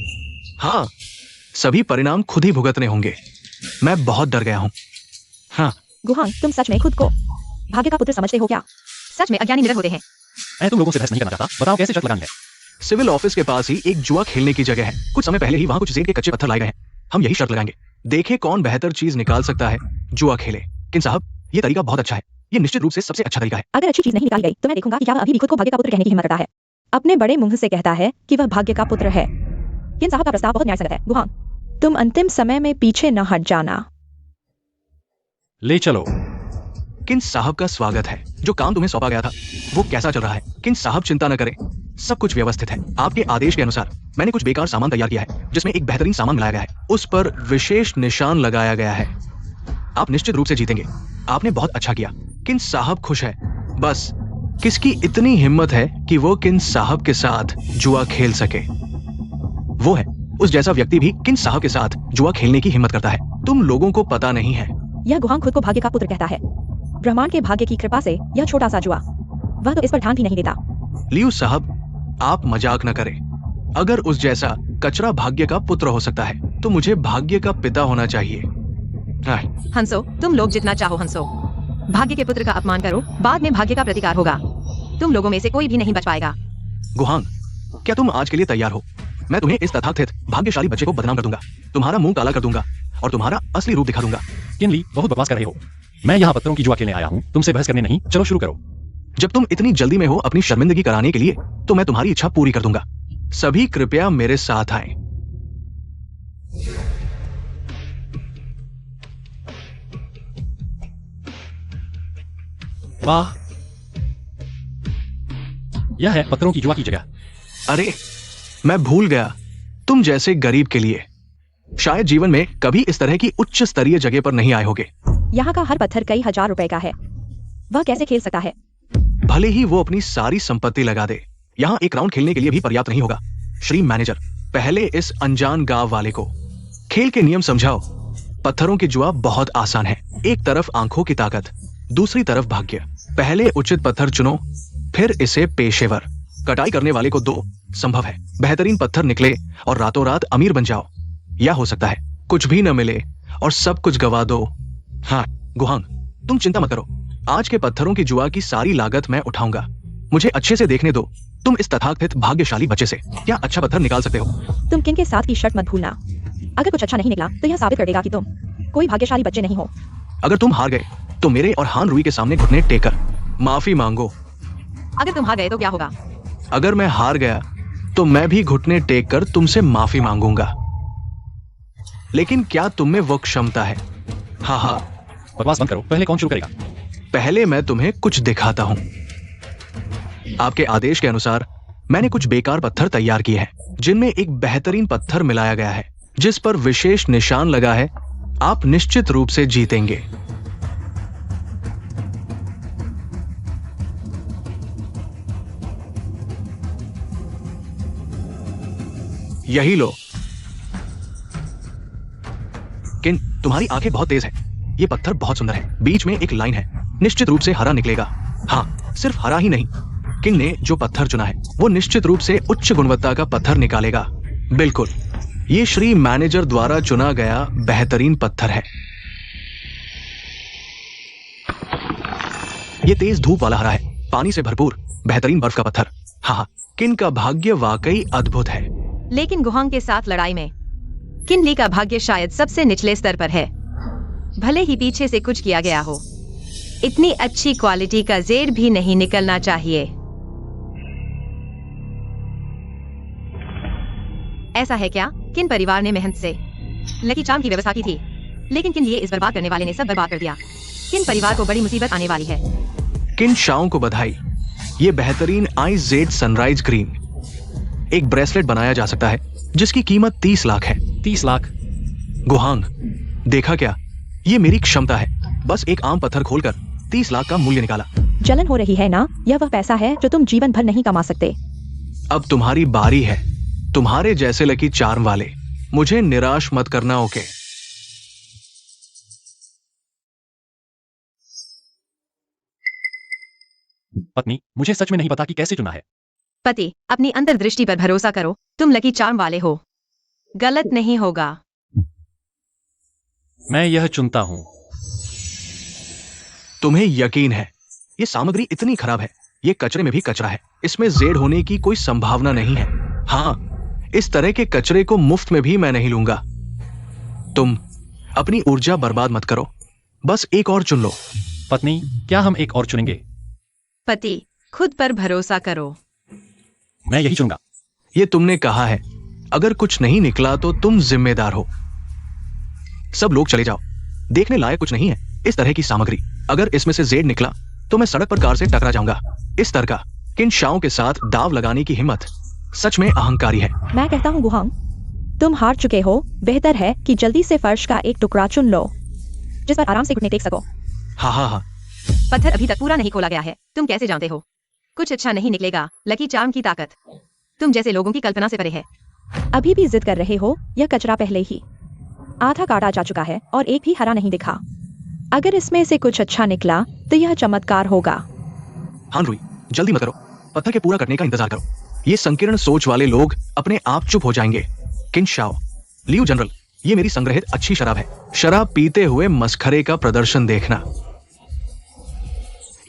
[SPEAKER 3] हाँ, सभी परिणाम खुद ही भुगतने होंगे। मैं बहुत डर गया हूँ।
[SPEAKER 2] हाँ,
[SPEAKER 1] गुहांग, तुम सच में खुद को भाग्य का पुत्र समझते हो क्या?
[SPEAKER 4] सच में अज्ञानी निडर होते हैं।
[SPEAKER 2] मैं तुम लोगों से बहस नहीं करना चाहता। बताओ कैसे शर्त लगानी है?
[SPEAKER 3] सिविल ऑफिस के पास ही एक जुआ खेलने की जगह है। कुछ समय पहले ही वहाँ कुछ जेल के कच्चे पत्थर लाए गए हैं। हम यही शर्त लगाएंगे। देखे कौन बेहतर चीज निकाल सकता है। जुआ खेले। किन साहब, ये तरीका बहुत अच्छा है। ये निश्चित रूप से सबसे अच्छा तरीका है।
[SPEAKER 1] अगर अच्छी चीज नहीं निकाली गई तो मैं देखूंगा कि क्या वह अभी भी खुद को भाग्य का पुत्र कहने की हिम्मत करता है। अपने बड़े मुंह से कहता है कि वह भाग्य का पुत्र है। किन साहब का प्रस्ताव बहुत न्यायसंगत है। गुहांग, तुम अंतिम समय में पीछे न हट जाना।
[SPEAKER 2] ले चलो।
[SPEAKER 3] किन साहब का स्वागत है। जो काम तुम्हें सौंपा गया था वो कैसा चल रहा है? किन साहब चिंता न करें, सब कुछ व्यवस्थित है। आपके आदेश के अनुसार मैंने कुछ बेकार सामान तैयार किया है जिसमें एक बेहतरीन सामान मिलाया गया है। उस पर विशेष निशान लगाया गया है। आप निश्चित रूप से जीतेंगे। आपने बहुत अच्छा किया। किन साहब खुश है। बस किसकी इतनी हिम्मत है कि वो किन साहब के साथ जुआ खेल सके? वो है उस जैसा व्यक्ति भी किन साहब के साथ जुआ खेलने की हिम्मत करता है। तुम लोगों को पता नहीं है।
[SPEAKER 1] यह गुहांग खुद को भाग्य का पुत्र कहता है। ब्रह्मांड के भाग्य की कृपा से यह छोटा सा जुआ, वह तो इस पर ध्यान भी नहीं देता।
[SPEAKER 3] लियू साहब, आप मजाक न करें। अगर उस जैसा कचरा भाग्य का पुत्र हो सकता है तो मुझे भाग्य का पिता होना चाहिए।
[SPEAKER 4] हंसो, तुम लोग जितना चाहो हंसो। भाग्य के पुत्र का अपमान करो, बाद में भाग्य का प्रतिकार होगा। तुम लोगों में से कोई भी नहीं बच पाएगा।
[SPEAKER 3] गुहांग, क्या तुम आज के लिए तैयार हो? मैं तुम्हें इस तथाकथित भाग्यशाली बच्चे को बदनाम कर दूंगा, तुम्हारा मुंह काला कर दूंगा और तुम्हारा असली रूप दिखा दूंगा।
[SPEAKER 2] किनली, बहुत बकवास कर रहे हो। मैं यहाँ पत्थरों की जुआ खेलने आया हूँ, तुमसे बहस करने नहीं। चलो शुरू करो।
[SPEAKER 3] जब तुम इतनी जल्दी में हो अपनी शर्मिंदगी कराने के लिए, तो मैं तुम्हारी इच्छा पूरी कर दूंगा। सभी कृपया मेरे साथ आएं।
[SPEAKER 2] वाह, यह है पत्थरों की जुआ की जगह।
[SPEAKER 3] अरे, मैं भूल गया, तुम जैसे गरीब के लिए शायद जीवन में कभी इस तरह की उच्च स्तरीय जगह पर नहीं आए होगे।
[SPEAKER 1] यहाँ का हर पत्थर कई हजार रुपए का है। वह कैसे खेल सकता है?
[SPEAKER 3] भले ही वो अपनी सारी संपत्ति लगा दे, यहाँ एक राउंड खेलने के लिए भी पर्याप्त नहीं होगा। श्री मैनेजर, पहले इस अनजान गांव वाले को खेल के नियम समझाओ। पत्थरों की जुआ बहुत आसान है। एक तरफ आंखों की ताकत, दूसरी तरफ भाग्य। पहले उचित पत्थर चुनो, फिर इसे पेशेवर कटाई करने वाले को दो। संभव है बेहतरीन पत्थर निकले और रातों रात अमीर बन जाओ, या हो सकता है कुछ भी न मिले और सब कुछ गवा दो। हाँ गुहांग, तुम चिंता मत करो, आज के पत्थरों की जुआ की सारी लागत मैं उठाऊंगा। मुझे अच्छे से देखने दो, तुम इस तथाकथित भाग्यशाली बच्चे से क्या अच्छा पत्थर निकाल सकते हो।
[SPEAKER 1] तुम किन के साथ की शर्त मत भूलना। अगर कुछ अच्छा नहीं निकला तो यह साबित कर देगा कि तुम कोई भाग्यशाली बच्चे नहीं हो।
[SPEAKER 3] अगर तुम हार गए तो मेरे और हान रुई के सामने घुटने टेक कर माफी मांगो।
[SPEAKER 4] अगर तुम हार गए तो क्या होगा?
[SPEAKER 3] अगर मैं हार गया तो मैं भी घुटने टेक कर तुमसे माफी मांगूंगा। लेकिन क्या तुम में वो क्षमता है? हाँ,
[SPEAKER 2] बकवास बंद करो, पहले कौन शुरू करेगा?
[SPEAKER 3] पहले मैं तुम्हें कुछ दिखाता हूं। आपके आदेश के अनुसार मैंने कुछ बेकार पत्थर तैयार किए हैं, जिनमें एक बेहतरीन पत्थर मिलाया गया है जिस पर विशेष निशान लगा है। आप निश्चित रूप से जीतेंगे। यही लो। किन, तुम्हारी आंखें बहुत तेज हैं। ये पत्थर बहुत सुंदर है। बीच में एक लाइन है, निश्चित रूप से हरा निकलेगा। हाँ, सिर्फ हरा ही नहीं, किन ने जो पत्थर चुना है वो निश्चित रूप से उच्च गुणवत्ता का पत्थर निकालेगा। बिल्कुल, ये श्री मैनेजर द्वारा चुना गया बेहतरीन पत्थर है। ये तेज धूप वाला हरा है, पानी से भरपूर बेहतरीन बर्फ का पत्थर। हाँ, किन का भाग्य वाकई अद्भुत है।
[SPEAKER 4] लेकिन गुहांग के साथ लड़ाई में किनली का भाग्य शायद सबसे निचले स्तर पर है। भले ही पीछे से कुछ किया गया हो, इतनी अच्छी क्वालिटी का जेड भी नहीं निकलना चाहिए। ऐसा है क्या? किन परिवार ने मेहनत से लकी चार्म की व्यवस्था की थी, लेकिन किन लिए इस बर्बाद करने वाले ने सब बर्बाद कर दिया। किन परिवार को बड़ी मुसीबत आने वाली है।
[SPEAKER 3] किन शाओं को बधाई। ये बेहतरीन आई जेड सनराइज ग्रीन एक ब्रेसलेट बनाया जा सकता है जिसकी कीमत 30 लाख है।
[SPEAKER 2] 30 लाख?
[SPEAKER 3] गुहांग, देखा क्या? ये मेरी क्षमता है। बस एक आम पत्थर खोलकर 30 लाख का मूल्य निकाला।
[SPEAKER 1] जलन हो रही है ना? यह वह पैसा है जो तुम जीवन भर नहीं कमा सकते।
[SPEAKER 3] अब तुम्हारी बारी है, तुम्हारे जैसे लकी चार्म वाले। मुझे निराश मत करना, ओके?
[SPEAKER 2] पत्नी, मुझे सच में नहीं पता कि कैसे चुना है।
[SPEAKER 4] पति, अपनी अंतर्दृष्टि पर भरोसा करो, तुम लकी चार्म वाले हो, गलत नहीं होगा।
[SPEAKER 2] मैं यह चुनता हूं।
[SPEAKER 3] तुम्हें यकीन है ये सामग्री इतनी खराब है, ये कचरे में भी कचरा है, इसमें जेड होने की कोई संभावना नहीं है। हाँ, इस तरह के कचरे को मुफ्त में भी मैं नहीं लूंगा। तुम अपनी ऊर्जा बर्बाद मत करो, बस एक और चुन लो।
[SPEAKER 2] पत्नी, क्या हम एक और चुनेंगे?
[SPEAKER 4] पति, खुद पर भरोसा करो।
[SPEAKER 2] मैं यही चुनूंगा।
[SPEAKER 3] ये तुमने कहा है, अगर कुछ नहीं निकला तो तुम जिम्मेदार हो। सब लोग चले जाओ, देखने लायक कुछ नहीं है इस तरह की सामग्री। अगर इसमें से जेड निकला तो मैं सड़क पर कार से टकरा जाऊंगा। इस तरह का किन शाओं के साथ दाव लगाने की हिम्मत सच में अहंकारी है।
[SPEAKER 1] मैं कहता हूँ गुहांग, तुम हार चुके हो। बेहतर है कि जल्दी से फर्श का एक टुकड़ा चुन लो जिस पर आराम से घुटने टेक सको।
[SPEAKER 3] हाँ,
[SPEAKER 4] पत्थर अभी तक पूरा नहीं खोला गया है। तुम कैसे जानते हो कुछ अच्छा नहीं निकलेगा? लकी चार्म की ताकत तुम जैसे लोगों की कल्पना से परे है।
[SPEAKER 1] अभी भी जिद कर रहे हो? यह कचरा पहले ही आधा काटा जा चुका है और एक भी हरा नहीं दिखा। अगर इसमें से कुछ अच्छा निकला तो यह चमत्कार होगा।
[SPEAKER 3] हान रुई, जल्दी मत करो, पत्थर के पूरा कटने का इंतजार करो। ये संकीर्ण सोच वाले लोग अपने आप चुप हो जाएंगे। किन शाओ, लियू जनरल, ये मेरी संग्रहित अच्छी शराब है। शराब पीते हुए मस्खरे का प्रदर्शन देखना,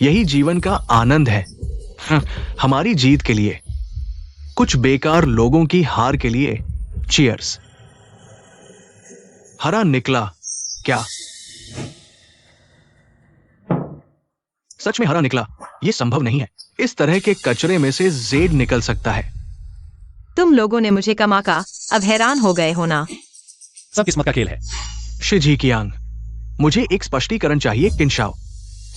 [SPEAKER 3] यही जीवन का आनंद है। हमारी जीत के लिए, कुछ बेकार लोगों की हार के लिए चीयर्स। हरा निकला क्या? सच में हरा निकला, ये संभव नहीं है। इस तरह के कचरे में से जेड निकल सकता है।
[SPEAKER 4] तुम लोगों ने मुझे कमा का अब हैरान हो गए हो ना?
[SPEAKER 2] सब किस्मत का खेल है।
[SPEAKER 3] शिजी कियांग, मुझे एक स्पष्टीकरण चाहिए किनशाओ।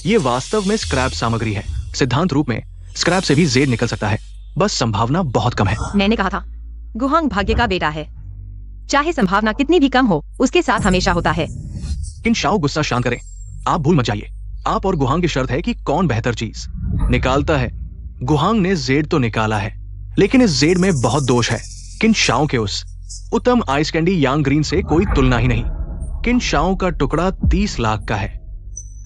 [SPEAKER 3] ये वास्तव में स्क्रैप सामग्री है। सिद्धांत रूप में स्क्रैप से भी जेड निकल सकता है, बस संभावना बहुत कम है।
[SPEAKER 4] मैंने कहा था, गुहांग भाग्य का बेटा है। चाहे संभावना कितनी भी कम हो, उसके साथ हमेशा होता है।
[SPEAKER 3] किनशाओ, गुस्सा शांत करें। आप भूल मत जाइए, आप और गुहांग की शर्त है कि कौन बेहतर चीज निकालता है। गुहांग ने जेड तो निकाला है, लेकिन इस जेड में बहुत दोष है। किनशाओ के उस उत्तम आइस कैंडी यांग ग्रीन से कोई तुलना ही नहीं। किनशाओ का टुकड़ा 30 लाख का है,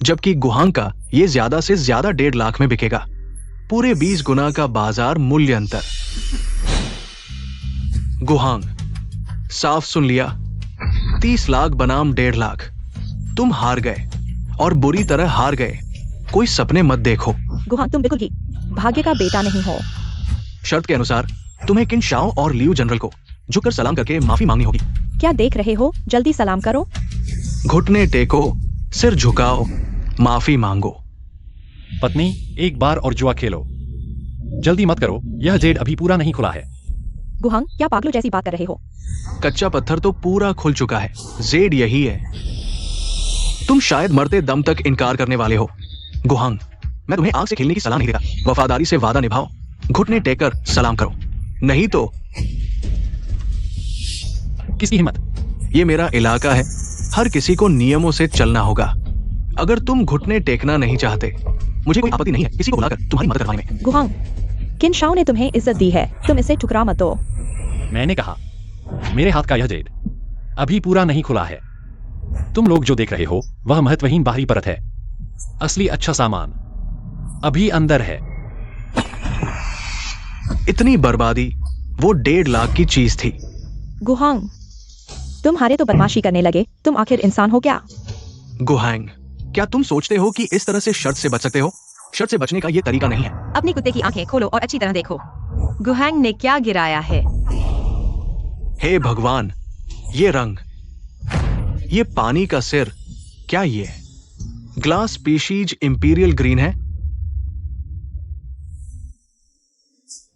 [SPEAKER 3] जबकि गुहांग का ये ज्यादा से ज्यादा 1.5 लाख में बिकेगा। पूरे 20 गुना का बाजार मूल्य अंतर। गुहांग, साफ सुन लिया, 30 लाख बनाम 1.5 लाख। तुम हार गए और बुरी तरह हार गए। कोई सपने मत देखो।
[SPEAKER 1] गुहांग, तुम बिल्कुल भी भाग्य का बेटा नहीं हो।
[SPEAKER 3] शर्त के अनुसार तुम्हें किनशाओ और लियू जनरल को झुककर सलाम करके माफी मांगनी होगी।
[SPEAKER 1] क्या देख रहे हो? जल्दी सलाम करो।
[SPEAKER 3] घुटने टेको, सिर झुकाओ, माफी मांगो।
[SPEAKER 2] पत्नी, एक बार और जुआ खेलो। जल्दी मत करो, यह जेड अभी पूरा नहीं खुला है।
[SPEAKER 1] गुहांग, क्या पागलों जैसी बात कर रहे हो?
[SPEAKER 3] कच्चा पत्थर तो पूरा खुल चुका है। जेड यही है। तुम शायद मरते दम तक इनकार करने वाले हो। गुहांग, मैं तुम्हें आग से खेलने की सलाह नहीं देता। वफादारी से वादा निभाओ, घुटने टेकर सलाम करो, नहीं तो।
[SPEAKER 2] किसकी हिम्मत?
[SPEAKER 3] ये मेरा इलाका है, हर किसी को नियमों से चलना होगा। अगर तुम घुटने टेकना नहीं चाहते, मुझे कोई आपत्ति नहीं है किसी को बुलाकर तुम्हारी मदद करवाने में।
[SPEAKER 1] गुहांग, किनशाओ ने तुम्हें इज्जत दी है, तुम इसे ठुकरा मत दो।
[SPEAKER 2] मैंने कहा, मेरे हाथ का यह जेड अभी पूरा नहीं खुला है। तुम लोग जो देख रहे हो वह महत्वहीन बाहरी परत है। असली अच्छा सामान अभी अंदर है।
[SPEAKER 3] इतनी बर्बादी, वो 1.5 लाख की चीज थी।
[SPEAKER 1] गुहांग, तुम हारे तो बदमाशी करने लगे। तुम आखिर इंसान हो क्या?
[SPEAKER 3] गुहांग, क्या तुम सोचते हो कि इस तरह से शर्त से बच सकते हो? शर्त से बचने का ये तरीका नहीं है।
[SPEAKER 4] अपनी कुत्ते की आंखें खोलो और अच्छी तरह देखो। गुहांग ने क्या गिराया है?
[SPEAKER 3] हे भगवान, ये रंग, ये पानी का सिर, क्या ये ग्लास स्पीशीज इंपीरियल ग्रीन है?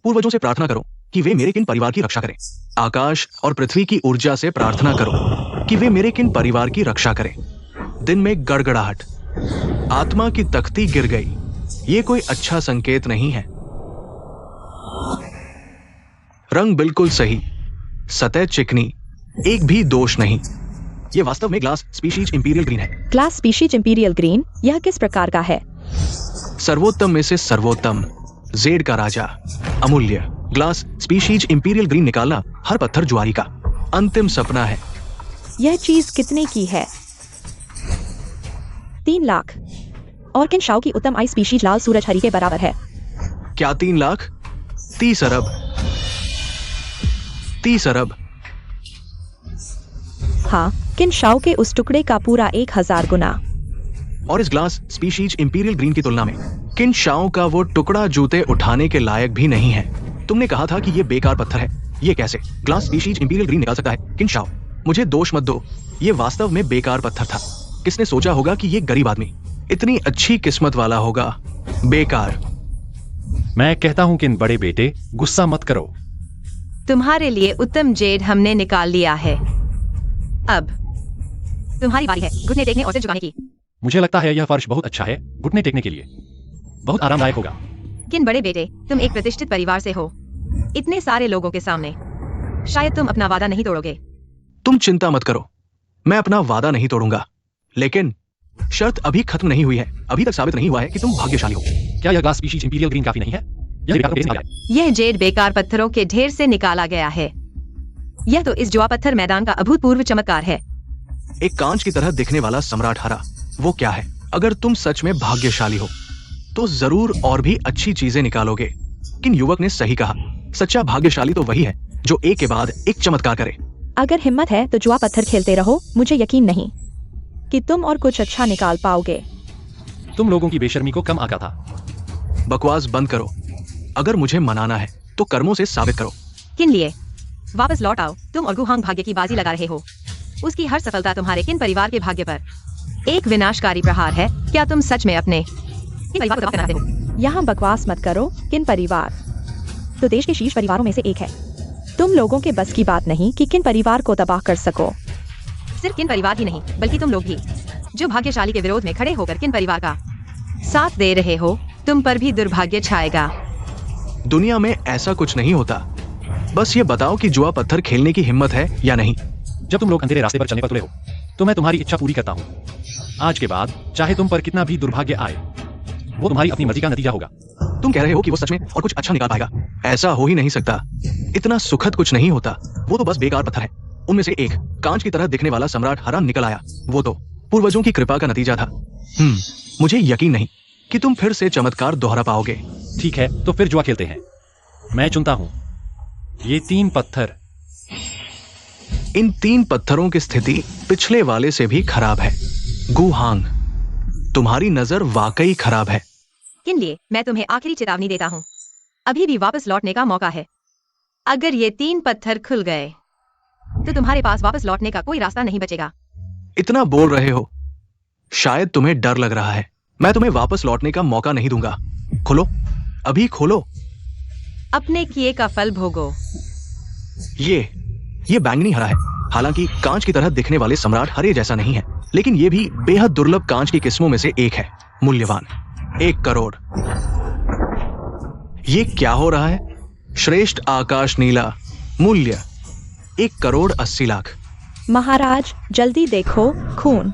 [SPEAKER 3] पूर्वजों से प्रार्थना करो कि वे मेरे किन परिवार की रक्षा करें। आकाश और पृथ्वी की ऊर्जा से प्रार्थना करो कि वे मेरे किन परिवार की रक्षा करें। दिन में गड़गड़ाहट, आत्मा की तख्ती गिर गई। ये कोई अच्छा संकेत नहीं है। रंग बिल्कुल सही, सतह चिकनी, एक भी दोष नहीं। ये वास्तव में ग्लास स्पीशीज इंपीरियल ग्रीन है।
[SPEAKER 1] ग्लास स्पीशीज इंपीरियल ग्रीन, यह किस प्रकार का है?
[SPEAKER 3] सर्वोत्तम में से सर्वोत्तम, जेड का राजा, अमूल्य। ग्लास स्पीशीज इंपीरियल ग्रीन निकालना हर पत्थर जुआरी का अंतिम सपना है।
[SPEAKER 1] यह चीज कितने की है? 3 लाख। और किनशाओ की उत्तम आई स्पीशीज लाल सूरज हरी के बराबर है।
[SPEAKER 3] क्या 3 लाख? 30 अरब। 30 अरब।
[SPEAKER 1] हाँ, किनशाओ के उस टुकड़े का पूरा 1000 गुना।
[SPEAKER 3] और इस ग्लास स्पीशीज इंपीरियल ग्रीन की तुलना में किनशाओ का वो टुकड़ा जूते उठाने के लायक भी नहीं है। तुमने कहा था कि ये बेकार पत्थर है। ये कैसे ग्लास स्पीशीज इंपीरियल ग्रीन निकाल सकता है? किनशाओ, मुझे दोष मत दो, ये वास्तव में बेकार पत्थर था। किसने सोचा होगा कि ये गरीब आदमी इतनी अच्छी किस्मत वाला होगा? बेकार।
[SPEAKER 2] मैं कहता हूं कि इन बड़े बेटे, गुस्सा मत करो।
[SPEAKER 4] तुम्हारे लिए उत्तम जेड हमने निकाल लिया है। अब तुम्हारी बारी है घुटने टेकने और सिर झुकाने की।
[SPEAKER 2] मुझे लगता है यह फर्श बहुत अच्छा है घुटने टेकने के लिए। बहुत आरामदायक होगा।
[SPEAKER 4] किन बड़े बेटे, तुम एक प्रतिष्ठित परिवार से हो। इतने सारे लोगों के सामने शायद तुम अपना वादा नहीं तोड़ोगे।
[SPEAKER 3] तुम चिंता मत करो, मैं अपना वादा नहीं तोड़ूंगा, लेकिन शर्त अभी खत्म नहीं हुई है। अभी तक साबित नहीं हुआ है कि तुम भाग्यशाली हो।
[SPEAKER 2] क्या यह ग्लास स्पीशीज इंपीरियल ग्रीन काफी नहीं है? यह बेकार टेस्ट निकाला है।
[SPEAKER 4] यह जेड बेकार पत्थरों के ढेर से निकाला गया है। यह तो इस जुआ पत्थर मैदान का अभूतपूर्व चमत्कार है।
[SPEAKER 3] एक कांच की तरह दिखने वाला सम्राट हारा, वो क्या है? अगर तुम सच में भाग्यशाली हो तो जरूर और भी अच्छी चीजें निकालोगे। किन युवक ने सही कहा, सच्चा भाग्यशाली तो वही है जो एक के बाद एक चमत्कार करे।
[SPEAKER 1] अगर हिम्मत है तो जुआ पत्थर खेलते रहो। मुझे यकीन नहीं कि तुम और कुछ अच्छा निकाल पाओगे।
[SPEAKER 2] तुम लोगों की बेशर्मी को कम आका था।
[SPEAKER 3] बकवास बंद करो। अगर मुझे मनाना है तो कर्मों से साबित करो।
[SPEAKER 4] किन लिए वापस लौट आओ। तुम और गुहांग भाग्य की बाजी लगा रहे हो। उसकी हर सफलता तुम्हारे किन परिवार के भाग्य पर एक विनाशकारी प्रहार है। क्या तुम सच में अपने किन परिवार को दबा कर रखते हो?
[SPEAKER 1] यहाँ बकवास मत करो। किन परिवार तो देश के शीर्ष परिवारों में से एक है। तुम लोगों के बस की बात नहीं कि किन परिवार को तबाह कर सको।
[SPEAKER 4] सिर्फ किन परिवार ही नहीं बल्कि तुम लोग भी जो भाग्यशाली के विरोध में खड़े होकर किन परिवार का साथ दे रहे हो, तुम पर भी दुर्भाग्य छाएगा।
[SPEAKER 3] दुनिया में ऐसा कुछ नहीं होता। बस ये बताओ कि जुआ पत्थर खेलने की हिम्मत है या नहीं।
[SPEAKER 2] जब तुम लोग अंधेरे रास्ते पर चलने पर तुले हो तो मैं तुम्हारी इच्छा पूरी करता हूँ। आज के बाद चाहे तुम पर कितना भी दुर्भाग्य आए, वो तुम्हारी अपनी मर्जी का नतीजा होगा।
[SPEAKER 3] तुम कह रहे हो कि वो सच में और कुछ अच्छा निकाल पाएगा? ऐसा हो ही नहीं सकता। इतना सुखद कुछ नहीं होता। वो तो बस बेकार पत्थर है। उनमें से एक कांच की तरह दिखने वाला सम्राट हरा निकल आया। वो तो पूर्वजों की कृपा का नतीजा था। मुझे यकीन नहीं कि तुम फिर से चमत्कार दोहरा पाओगे।
[SPEAKER 2] ठीक है, तो फिर जुआ खेलते हैं। मैं चुनता हूँ ये 3 पत्थर।
[SPEAKER 3] इन 3 पत्थरों की स्थिति पिछले वाले से भी खराब है। गुहांग, तुम्हारी नजर वाकई खराब है।
[SPEAKER 4] किन लिए मैं तुम्हें आखिरी चेतावनी देता हूँ, अभी भी वापस लौटने का मौका है। अगर ये 3 पत्थर खुल गए तो तुम्हारे पास वापस लौटने का कोई रास्ता नहीं बचेगा।
[SPEAKER 3] इतना बोल रहे हो, शायद तुम्हें डर लग रहा है। मैं तुम्हें वापस लौटने का मौका नहीं दूंगा। खोलो, अभी खोलो।
[SPEAKER 4] अपने किए का फल भोगो।
[SPEAKER 3] ये बैंगनी हरा है। हालांकि कांच की तरह दिखने वाले सम्राट हरे जैसा नहीं है, लेकिन ये भी बेहद दुर्लभ कांच की किस्मों में से एक है। मूल्यवान 1 करोड़। ये क्या हो रहा है? श्रेष्ठ आकाश नीला। मूल्य 1 करोड़ 80 लाख।
[SPEAKER 1] महाराज जल्दी देखो, खून।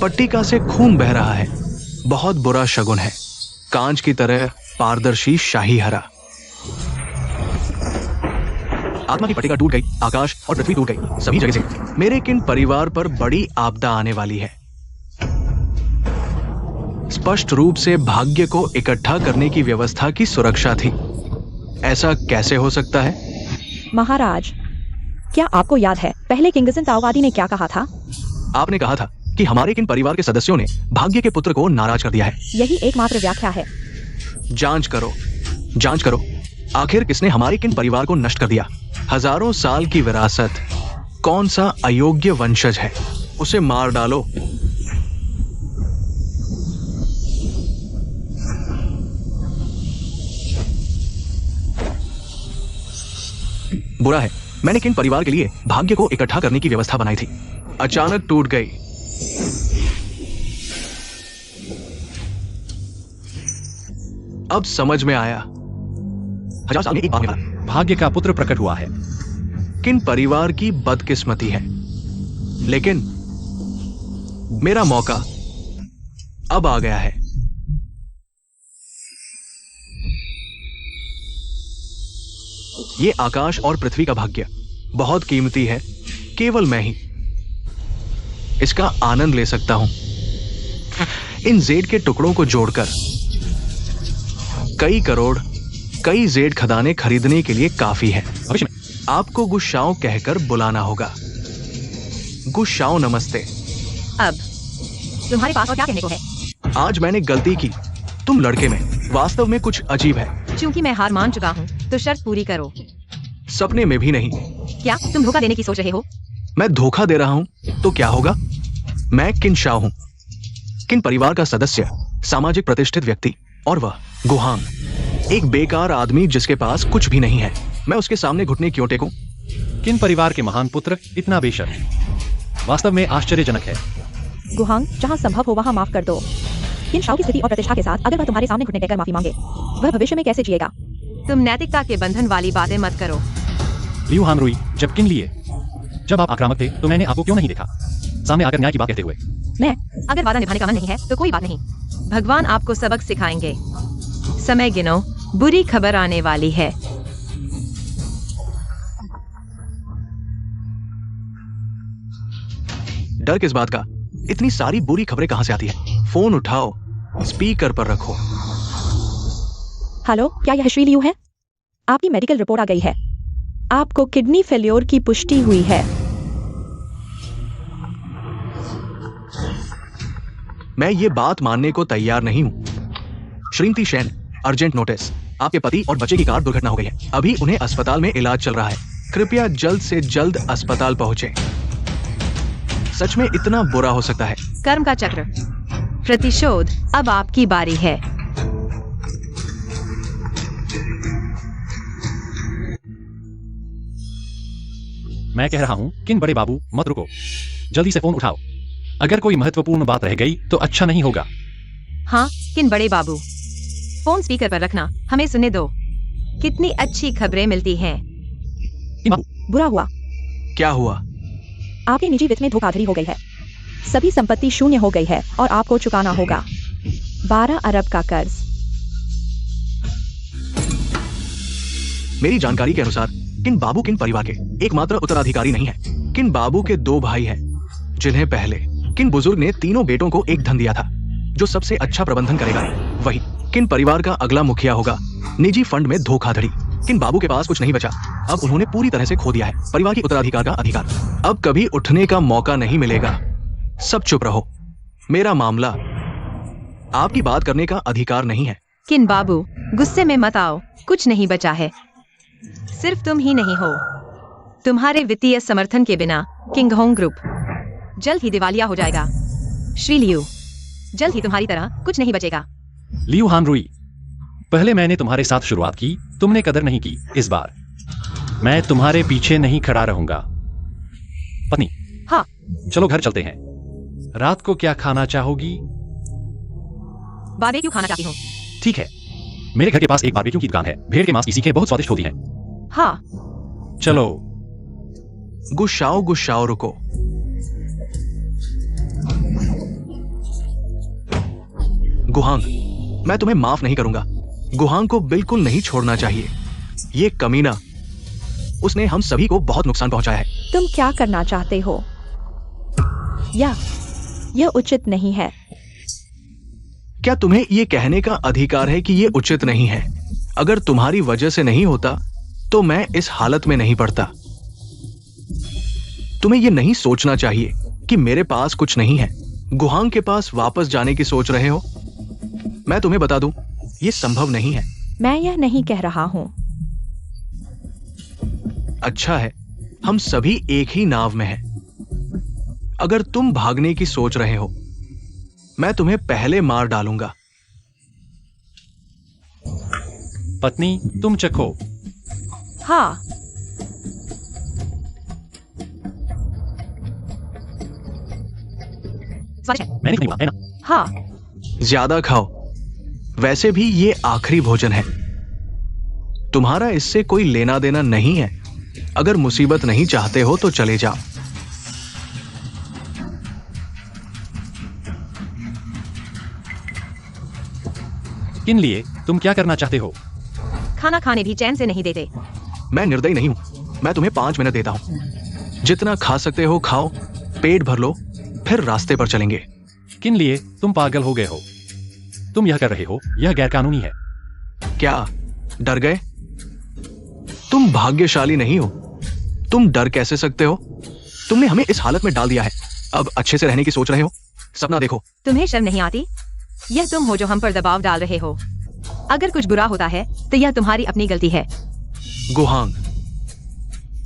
[SPEAKER 3] पट्टिका से खून बह रहा है। बहुत बुरा शगुन है। कांच की तरह पारदर्शी शाही हरा। आत्मा की पट्टिका टूट गई। आकाश और पृथ्वी टूट गई। सभी जगह से मेरे किन परिवार पर बड़ी आपदा आने वाली है। स्पष्ट रूप से भाग्य को इकट्ठा करने की व्यवस्था की सुरक्षा थी। ऐसा कैसे हो सकता है?
[SPEAKER 1] महाराज, क्या आपको याद है पहले किंगजन ताओवादी ने क्या कहा था?
[SPEAKER 3] आपने कहा था कि हमारे किन परिवार के सदस्यों ने भाग्य के पुत्र को नाराज कर दिया है।
[SPEAKER 1] यही एकमात्र व्याख्या है।
[SPEAKER 3] जांच करो, जांच करो। आखिर किसने हमारे किन परिवार को नष्ट कर दिया? हजारों साल की विरासत। कौन सा अयोग्य वंशज है? उसे मार डालो। बुरा है, मैंने किन परिवार के लिए भाग्य को इकट्ठा करने की व्यवस्था बनाई थी, अचानक टूट गई। अब समझ में आया। 1000 साल में एक बार मिला।
[SPEAKER 2] भाग्य का पुत्र प्रकट हुआ है।
[SPEAKER 3] किन परिवार की बदकिस्मती है, लेकिन मेरा मौका अब आ गया है। ये आकाश और पृथ्वी का भाग्य बहुत कीमती है। केवल मैं ही इसका आनंद ले सकता हूं। इन जेड के टुकड़ों को जोड़कर कई करोड़, कई जेड खदानें खरीदने के लिए काफी है।
[SPEAKER 2] भविष्य में
[SPEAKER 3] आपको गुशाओ कहकर बुलाना होगा। गुशाओ नमस्ते।
[SPEAKER 4] अब तुम्हारे पास और क्या कहने को है?
[SPEAKER 3] आज मैंने गलती की। तुम लड़के में वास्तव में कुछ अजीब है।
[SPEAKER 4] क्योंकि मैं हार मान चुका हूँ तो शर्त पूरी करो।
[SPEAKER 3] सपने में भी नहीं।
[SPEAKER 4] क्या तुम धोखा देने की सोच रहे हो?
[SPEAKER 3] मैं धोखा दे रहा हूं तो क्या होगा? मैं किन शाह हूं, किन परिवार का सदस्य, सामाजिक प्रतिष्ठित व्यक्ति, और वह गुहांग, एक बेकार आदमी जिसके पास कुछ भी नहीं है। मैं उसके सामने घुटने क्यों टेकूं?
[SPEAKER 2] किन परिवार के महान पुत्र इतना बेशर्म, वास्तव में आश्चर्यजनक है।
[SPEAKER 1] गुहांग, जहाँ संभव हो वहाँ माफ कर दो। किन शाह की स्थिति और प्रतिष्ठा के साथ अगर वह तुम्हारे सामने घुटने टेककर माफी मांगे, वह भविष्य में कैसे जिएगा?
[SPEAKER 4] तुम नैतिकता के बंधन वाली बातें मत करो।
[SPEAKER 2] लियू हानरुई, जब किन लिए, जब आप आक्रामक थे तो मैंने आपको क्यों नहीं देखा सामने आकर न्याय की बात कहते हुए?
[SPEAKER 1] मैं
[SPEAKER 4] अगर वादा निभाने का मन नहीं है तो कोई बात नहीं, भगवान आपको सबक सिखाएंगे। समय गिनो, बुरी खबर आने वाली है।
[SPEAKER 3] डर किस बात का? इतनी सारी बुरी खबरें कहां से आती है? फोन उठाओ, स्पीकर पर रखो।
[SPEAKER 1] हेलो, क्या यह श्री लियू है? आपकी मेडिकल रिपोर्ट आ गई है। आपको किडनी फेल्योर की पुष्टि हुई है।
[SPEAKER 3] मैं ये बात मानने को तैयार नहीं हूं। श्रीमती शैन, अर्जेंट नोटिस। आपके पति और बच्चे की कार दुर्घटना हो गई है। अभी उन्हें अस्पताल में इलाज चल रहा है। कृपया जल्द से जल्द अस्पताल पहुंचे। सच में इतना बुरा हो सकता है?
[SPEAKER 4] कर्म का चक्र। प्रतिशोध, अब आपकी बारी है।
[SPEAKER 2] मैं कह रहा हूँ किन बड़े बाबू, मत रुको, जल्दी से फोन उठाओ। अगर कोई महत्वपूर्ण बात रह गई तो अच्छा नहीं होगा।
[SPEAKER 4] हाँ, किन बड़े बाबू, फोन स्पीकर पर रखना, हमें सुनने दो। कितनी अच्छी खबरें मिलती हैं।
[SPEAKER 2] किन बाबू,
[SPEAKER 1] बुरा हुआ,
[SPEAKER 3] क्या हुआ?
[SPEAKER 1] आपके निजी वित्त में धोखाधड़ी हो गई है। सभी संपत्ति शून्य हो गई है और आपको चुकाना होगा 12 अरब का कर्ज।
[SPEAKER 3] मेरी जानकारी के अनुसार किन बाबू किन परिवार के एकमात्र उत्तराधिकारी नहीं है। किन बाबू के 2 भाई हैं, जिन्हें पहले किन बुजुर्ग ने तीनों बेटों को एक धन दिया था जो सबसे अच्छा प्रबंधन करेगा। वही किन परिवार का अगला मुखिया होगा। निजी फंड में धोखाधड़ी। किन बाबू के पास कुछ नहीं बचा, अब उन्होंने पूरी तरह से खो दिया है परिवार की उत्तराधिकार का अधिकार। अब कभी उठने का मौका नहीं मिलेगा। सब चुप रहो, मेरा मामला, आपकी बात करने का अधिकार नहीं है।
[SPEAKER 4] किन बाबू, गुस्से में मत आओ, कुछ नहीं बचा है। सिर्फ तुम ही नहीं हो, तुम्हारे वित्तीय समर्थन के बिना किंग होंग ग्रुप जल्द ही दिवालिया हो जाएगा। श्री लियू, जल्द ही तुम्हारी तरह कुछ नहीं बचेगा।
[SPEAKER 2] लियू हानरुई, पहले मैंने तुम्हारे साथ शुरुआत की, तुमने कदर नहीं की। इस बार मैं तुम्हारे पीछे नहीं खड़ा रहूंगा। पत्नी,
[SPEAKER 4] हाँ,
[SPEAKER 2] चलो घर चलते हैं। रात को क्या खाना चाहोगी?
[SPEAKER 4] बारबेक्यू खाना चाहती हूँ।
[SPEAKER 2] ठीक है, मेरे घर के पास एक बारबेक्यू की दुकान है। भेड़ के मांस की सीखें बहुत स्वादिष्ट होती हैं।
[SPEAKER 4] हाँ,
[SPEAKER 2] चलो।
[SPEAKER 3] गुस्साओ गुस्साओ, रुको। गुहांग, मैं तुम्हें माफ नहीं करूंगा। गुहांग को बिल्कुल नहीं छोड़ना चाहिए। ये कमीना, उसने हम सभी को बहुत नुकसान पहुंचाया है।
[SPEAKER 1] तुम क्या करना चाहते हो? यह उचित नहीं है।
[SPEAKER 3] क्या तुम्हें ये कहने का अधिकार है कि ये उचित नहीं है? अगर तुम्हारी वजह से नहीं होता तो मैं इस हालत में नहीं पड़ता। तुम्हें ये नहीं सोचना चाहिए कि मेरे पास कुछ नहीं है। गुहांग के पास वापस जाने की सोच रहे हो? मैं तुम्हें बता दूं, ये संभव नहीं है।
[SPEAKER 1] मैं यह नहीं कह रहा हूं।
[SPEAKER 3] अच्छा है, हम सभी एक ही नाव में हैं। अगर तुम भागने की सोच रहे हो, मैं तुम्हें पहले मार डालूंगा।
[SPEAKER 2] पत्नी, तुम चखो।
[SPEAKER 1] हाँ,
[SPEAKER 4] स्वादिष्ट है।
[SPEAKER 2] मैंने नहीं बोला है ना?
[SPEAKER 1] हाँ,
[SPEAKER 3] ज्यादा खाओ, वैसे भी ये आखिरी भोजन है। तुम्हारा इससे कोई लेना देना नहीं है। अगर मुसीबत नहीं चाहते हो तो चले जाओ।
[SPEAKER 2] किन लिए, तुम क्या करना चाहते हो?
[SPEAKER 4] खाना खाने भी चैन से नहीं देते।
[SPEAKER 3] मैं निर्दयी नहीं हूं। मैं तुम्हें 5 मिनट देता हूं। जितना खा सकते हो खाओ, पेट भर लो, फिर रास्ते पर चलेंगे।
[SPEAKER 2] किन लिए, तुम पागल हो गए हो। तुम यह कर रहे हो, यह गैरकानूनी है।
[SPEAKER 3] क्या डर गए? तुम भाग्यशाली नहीं हो। तुम डर कैसे सकते हो? तुमने हमें इस हालत में डाल दिया है। अब अच्छे से रहने की सोच रहे हो? सपना देखो।
[SPEAKER 4] तुम्हें शर्म नहीं आती? यह तुम हो जो हम पर दबाव डाल रहे हो। अगर कुछ बुरा होता है तो यह तुम्हारी अपनी गलती है।
[SPEAKER 3] गुहांग,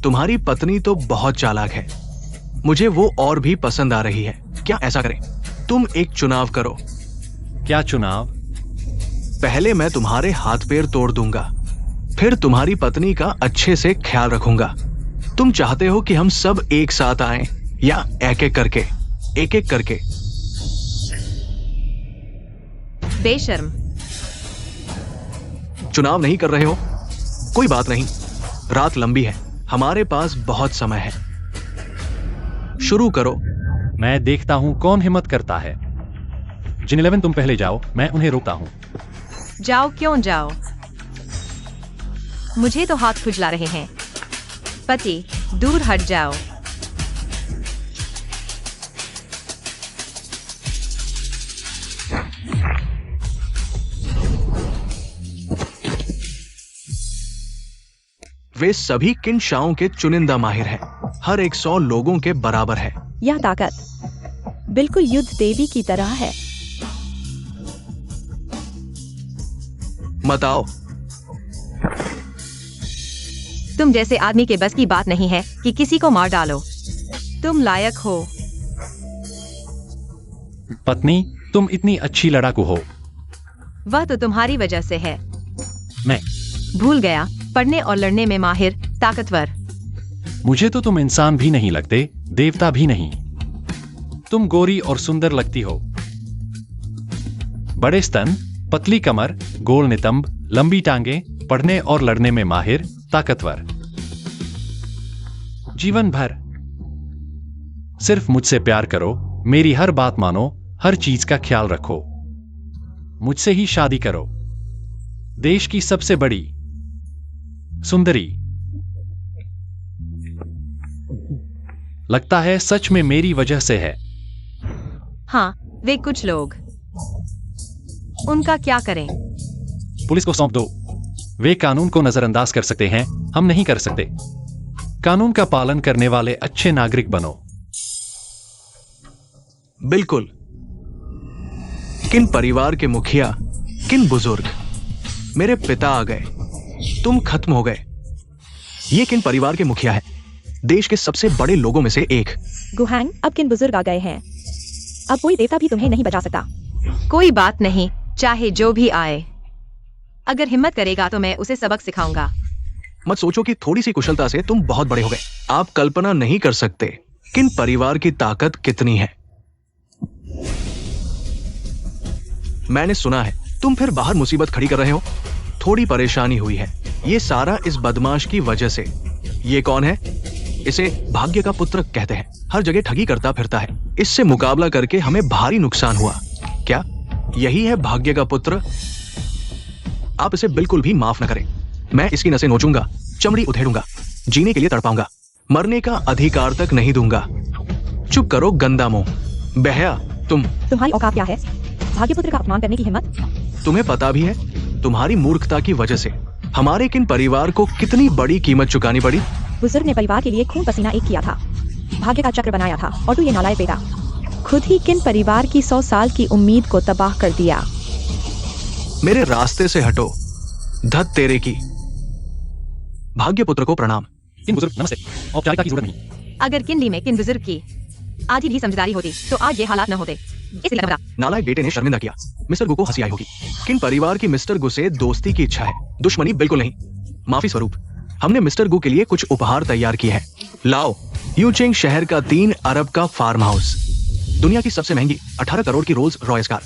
[SPEAKER 3] तुम्हारी पत्नी तो बहुत चालाक है। मुझे वो और भी पसंद आ रही है। क्या ऐसा करें? तुम एक चुनाव करो।
[SPEAKER 2] क्या चुनाव?
[SPEAKER 3] पहले मैं तुम्हारे हाथ पैर तोड़ दूंगा, फिर तुम्हारी पत्नी का अच्छे से ख्याल रखूंगा। तुम चाहते हो कि हम सब एक साथ आएं या एक एक करके? एक एक करके।
[SPEAKER 4] बेशर्म।
[SPEAKER 3] चुनाव नहीं कर रहे हो? कोई बात नहीं, रात लंबी है, हमारे पास बहुत समय है। शुरू करो।
[SPEAKER 2] मैं देखता हूं कौन हिम्मत करता है। जिन 11, तुम पहले जाओ, मैं उन्हें रोकता हूं।
[SPEAKER 4] जाओ, क्यों जाओ? मुझे तो हाथ खुजला रहे हैं। पति, दूर हट जाओ।
[SPEAKER 3] वे सभी किन शाओं के चुनिंदा माहिर हैं। हर एक 100 लोगों के बराबर है।
[SPEAKER 1] यह ताकत बिल्कुल युद्ध देवी की तरह है।
[SPEAKER 3] मत आओ।
[SPEAKER 4] तुम जैसे आदमी के बस की बात नहीं है कि किसी को मार डालो। तुम लायक हो।
[SPEAKER 2] पत्नी, तुम इतनी अच्छी लड़ाकू हो।
[SPEAKER 4] वह तो तुम्हारी वजह से है।
[SPEAKER 2] मैं
[SPEAKER 4] भूल गया, पढ़ने और लड़ने में माहिर, ताकतवर।
[SPEAKER 2] मुझे तो तुम इंसान भी नहीं लगते, देवता भी नहीं। तुम गोरी और सुंदर लगती हो। बड़े स्तन, पतली कमर, गोल नितंब, लंबी टांगे, पढ़ने और लड़ने में माहिर, ताकतवर। जीवन भर सिर्फ मुझसे प्यार करो, मेरी हर बात मानो, हर चीज का ख्याल रखो। मुझसे ही शादी करो। देश की सबसे बड़ी सुंदरी। लगता है सच में मेरी वजह से है।
[SPEAKER 4] हाँ, वे कुछ लोग। उनका क्या करें?
[SPEAKER 2] पुलिस को सौंप दो। वे कानून को नजरअंदाज कर सकते हैं, हम नहीं कर सकते। कानून का पालन करने वाले अच्छे नागरिक बनो।
[SPEAKER 3] बिल्कुल। किन परिवार के मुखिया, किन बुजुर्ग, मेरे पिता आ गए, तुम खत्म हो गए। ये किन परिवार के मुखिया है, देश के सबसे बड़े लोगों में से एक।
[SPEAKER 1] गुहांग, अब किन बुजुर्ग आ गए हैं। अब कोई देवता भी तुम्हें नहीं बचा सकता।
[SPEAKER 4] कोई बात नहीं, चाहे जो भी आए। अगर हिम्मत करेगा तो मैं उसे सबक सिखाऊंगा।
[SPEAKER 3] मत सोचो कि थोड़ी सी कुशलता से तुम बहुत बड़े हो गए। आप कल्पना नहीं कर सकते किन परिवार की ताकत कितनी है। मैंने सुना है तुम फिर बाहर मुसीबत खड़ी कर रहे हो। थोड़ी परेशानी हुई है। ये सारा इस बदमाश की वजह से। ये कौन है? इसे भाग्य का पुत्र कहते हैं। हर जगह ठगी करता फिरता है। इससे मुकाबला करके हमें भारी नुकसान हुआ। क्या यही है भाग्य का पुत्र? आप इसे बिल्कुल भी माफ न करें। मैं इसकी नसें नोचूंगा, चमड़ी उधेड़ूंगा, जीने के लिए तड़पाऊंगा, मरने का अधिकार तक नहीं दूंगा। चुप करो गंदा मुंह। बहया,
[SPEAKER 1] तुम्हारी औकात क्या है? भाग्यपुत्र का अपमान करने की हिम्मत?
[SPEAKER 3] तुम्हें पता भी है तुम्हारी मूर्खता की वजह से हमारे किन परिवार को कितनी बड़ी कीमत चुकानी पड़ी।
[SPEAKER 1] बुजुर्ग ने परिवार के लिए खून पसीना एक किया था, भाग्य का चक्र बनाया था, और तू ये नालायक बेटा खुद ही किन परिवार की 100 साल की उम्मीद को तबाह कर दिया।
[SPEAKER 3] मेरे रास्ते से हटो, धत तेरे की। भाग्यपुत्र को प्रणाम।
[SPEAKER 2] किन बुजुर्ग नमस्ते। औपचारिकता की जरूरत नहीं।
[SPEAKER 4] अगर किनली में किन बुजुर्ग की आधी भी समझदारी होती तो आज ये हालात न होते। इसलिए बता।
[SPEAKER 3] नालायक बेटे ने शर्मिंदा किया। मिस्टर गु को हंसी आई होगी। किन परिवार की मिस्टर गु से दोस्ती की इच्छा है, दुश्मनी बिल्कुल नहीं। माफी स्वरूप हमने मिस्टर गु के लिए कुछ उपहार तैयार किए हैं। लाओ, यूचिंग शहर का 3 अरब का फार्म हाउस, दुनिया की सबसे महंगी 18 करोड़ की रोल्स रॉयस कार।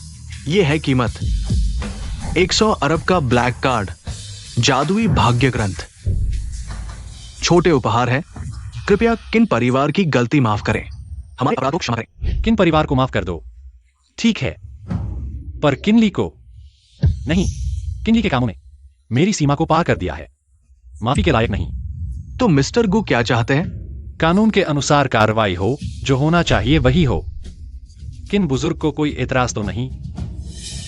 [SPEAKER 3] ये है कीमत। 100 अरब का ब्लैक कार्ड, जादुई भाग्य ग्रंथ। छोटे उपहार है। कृपया किन परिवार की गलती माफ करें, हमारे अपराध को क्षमा करें।
[SPEAKER 2] किन परिवार को माफ कर दो, ठीक है, पर किनली को नहीं। किनली के कामों ने मेरी सीमा को पार कर दिया है, माफी के लायक नहीं।
[SPEAKER 3] तो मिस्टर गु क्या चाहते हैं?
[SPEAKER 2] कानून के अनुसार कार्रवाई हो, जो होना चाहिए वही हो। किन बुजुर्ग को कोई एतराज तो नहीं?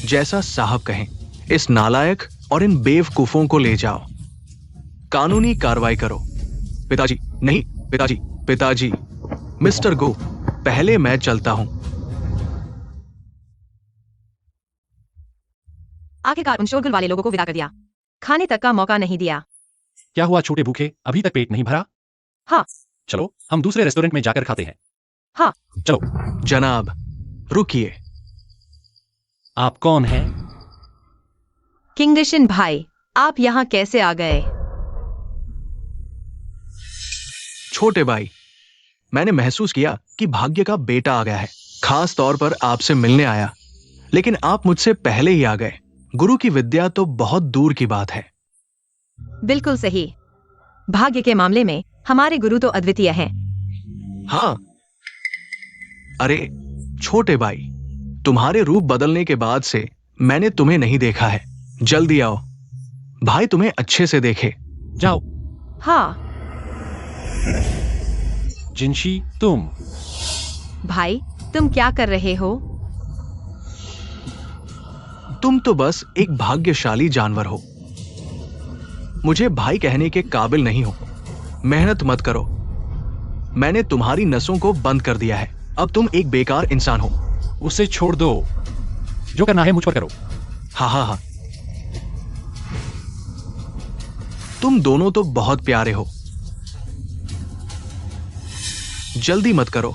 [SPEAKER 3] जैसा साहब कहें। इस नालायक और इन बेवकूफों को ले जाओ, कानूनी कार्रवाई करो। पिताजी, नहीं पिताजी, पिताजी। मिस्टर गो, पहले मैं चलता हूं।
[SPEAKER 4] आखिरकार उन शोरगुल वाले लोगों को विदा कर दिया, खाने तक का मौका नहीं दिया।
[SPEAKER 2] क्या हुआ छोटे भूखे, अभी तक पेट नहीं भरा?
[SPEAKER 4] हाँ।
[SPEAKER 2] चलो हम दूसरे रेस्टोरेंट में जाकर खाते हैं।
[SPEAKER 4] हाँ।
[SPEAKER 2] चलो।
[SPEAKER 3] जनाब रुकिए।
[SPEAKER 2] आप कौन हैं?
[SPEAKER 4] किंगडिशन भाई, आप यहाँ कैसे आ गए?
[SPEAKER 3] छोटे भाई, मैंने महसूस किया कि भाग्य का बेटा आ गया है। खास तौर पर आपसे मिलने आया, लेकिन आप मुझसे पहले ही आ गए। गुरु की विद्या तो बहुत दूर की बात है।
[SPEAKER 4] बिल्कुल सही। भाग्य के मामले में हमारे गुरु तो अद्वितीय हैं।
[SPEAKER 3] हाँ। अरे छोटे भाई, तुम्हारे रूप बदलने के बाद से मैंने तुम्हें नहीं देखा है। जल्दी आओ, भाई तुम्हें अच्छे से देखे।
[SPEAKER 2] जाओ।
[SPEAKER 4] हाँ।
[SPEAKER 2] जिनशी, तुम
[SPEAKER 4] भाई, तुम क्या कर रहे हो?
[SPEAKER 3] तुम तो बस एक भाग्यशाली जानवर हो। मुझे भाई कहने के काबिल नहीं हो। मेहनत मत करो। मैंने तुम्हारी नसों को बंद कर दिया है। अब तुम एक बेकार इंसान हो।
[SPEAKER 2] उसे छोड़ दो, जो करना है मुझ पर करो।
[SPEAKER 3] हाँ हाँ हाँ। तुम दोनों तो बहुत प्यारे हो। जल्दी मत करो,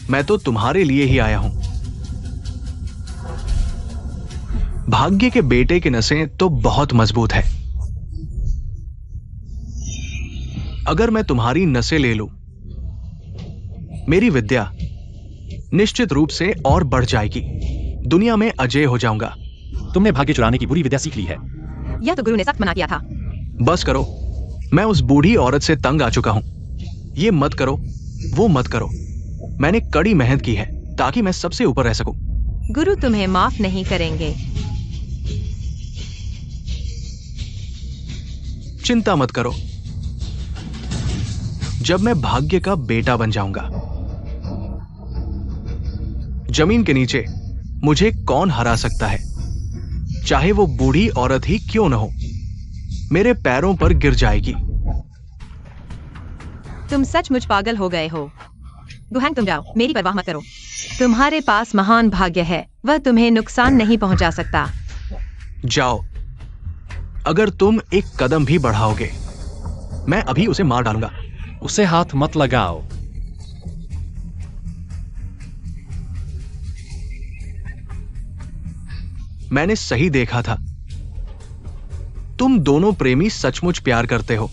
[SPEAKER 3] मैं तो तुम्हारे लिए ही आया हूं। भाग्य के बेटे की नसें तो बहुत मजबूत है। अगर मैं तुम्हारी नसें ले लूं, मेरी विद्या निश्चित रूप से और बढ़ जाएगी। दुनिया में अजय हो जाऊंगा।
[SPEAKER 2] तुमने भाग्य चुराने की बुरी विद्या सीख ली है।
[SPEAKER 4] यह तो गुरु ने सख्त मना किया था।
[SPEAKER 3] बस करो, मैं उस बूढ़ी औरत से तंग आ चुका हूं। ये मत करो, वो मत करो। मैंने कड़ी मेहनत की है ताकि मैं सबसे ऊपर रह सकूं।
[SPEAKER 4] गुरु तुम्हें माफ नहीं करेंगे।
[SPEAKER 3] चिंता मत करो, जब मैं भाग्य का बेटा बन जाऊंगा, जमीन के नीचे मुझे कौन हरा सकता है, चाहे वो बूढ़ी औरत ही क्यों न हो, मेरे पैरों पर गिर जाएगी।
[SPEAKER 4] तुम सचमुच पागल हो गए हो। गुहांग तुम जाओ, मेरी परवाह मत करो। तुम्हारे पास महान भाग्य है, वह तुम्हें नुकसान नहीं पहुंचा सकता।
[SPEAKER 3] जाओ, अगर तुम एक कदम भी बढ़ाओगे, मैं अभी उसे मार डालूंगा।
[SPEAKER 2] उसे हाथ मत लगाओ।
[SPEAKER 3] मैंने सही देखा था। तुम दोनों प्रेमी सचमुच प्यार करते हो।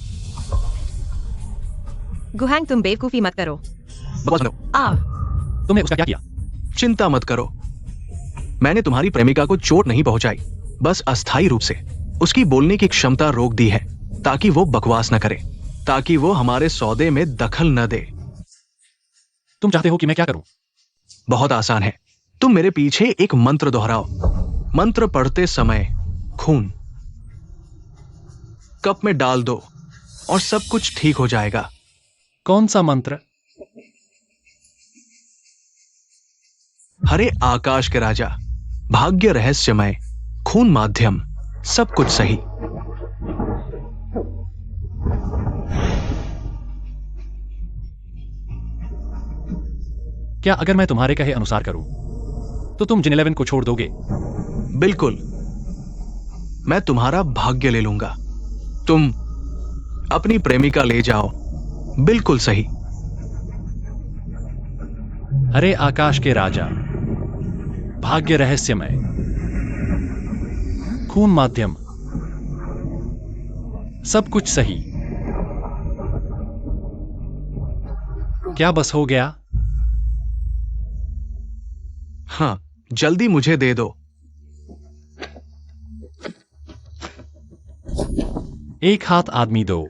[SPEAKER 4] गुहांग तुम बेवकूफी मत करो।
[SPEAKER 3] बकवास मत करो।
[SPEAKER 2] तुमने उसका क्या किया?
[SPEAKER 3] चिंता मत करो, मैंने तुम्हारी प्रेमिका को चोट नहीं पहुंचाई, बस अस्थायी रूप से उसकी बोलने की क्षमता रोक दी है ताकि वो बकवास न करे, ताकि वो हमारे सौदे में दखल न दे।
[SPEAKER 2] तुम चाहते हो कि मैं क्या करूं?
[SPEAKER 3] बहुत आसान है। तुम मेरे पीछे एक मंत्र दोहराओ। मंत्र पढ़ते समय खून कप में डाल दो और सब कुछ ठीक हो जाएगा।
[SPEAKER 2] कौन सा मंत्र?
[SPEAKER 3] हरे आकाश के राजा, भाग्य रहस्यमय, खून माध्यम, सब कुछ सही।
[SPEAKER 2] क्या अगर मैं तुम्हारे कहे अनुसार करूं तो तुम जिन11 को छोड़ दोगे?
[SPEAKER 3] बिल्कुल, मैं तुम्हारा भाग्य ले लूंगा। तुम अपनी प्रेमिका ले जाओ। बिल्कुल सही।
[SPEAKER 2] हरे आकाश के राजा, भाग्य रहस्यमय, खून माध्यम, सब कुछ सही। क्या बस हो गया?
[SPEAKER 3] हाँ, जल्दी मुझे दे दो।
[SPEAKER 2] एक हाथ आदमी दो।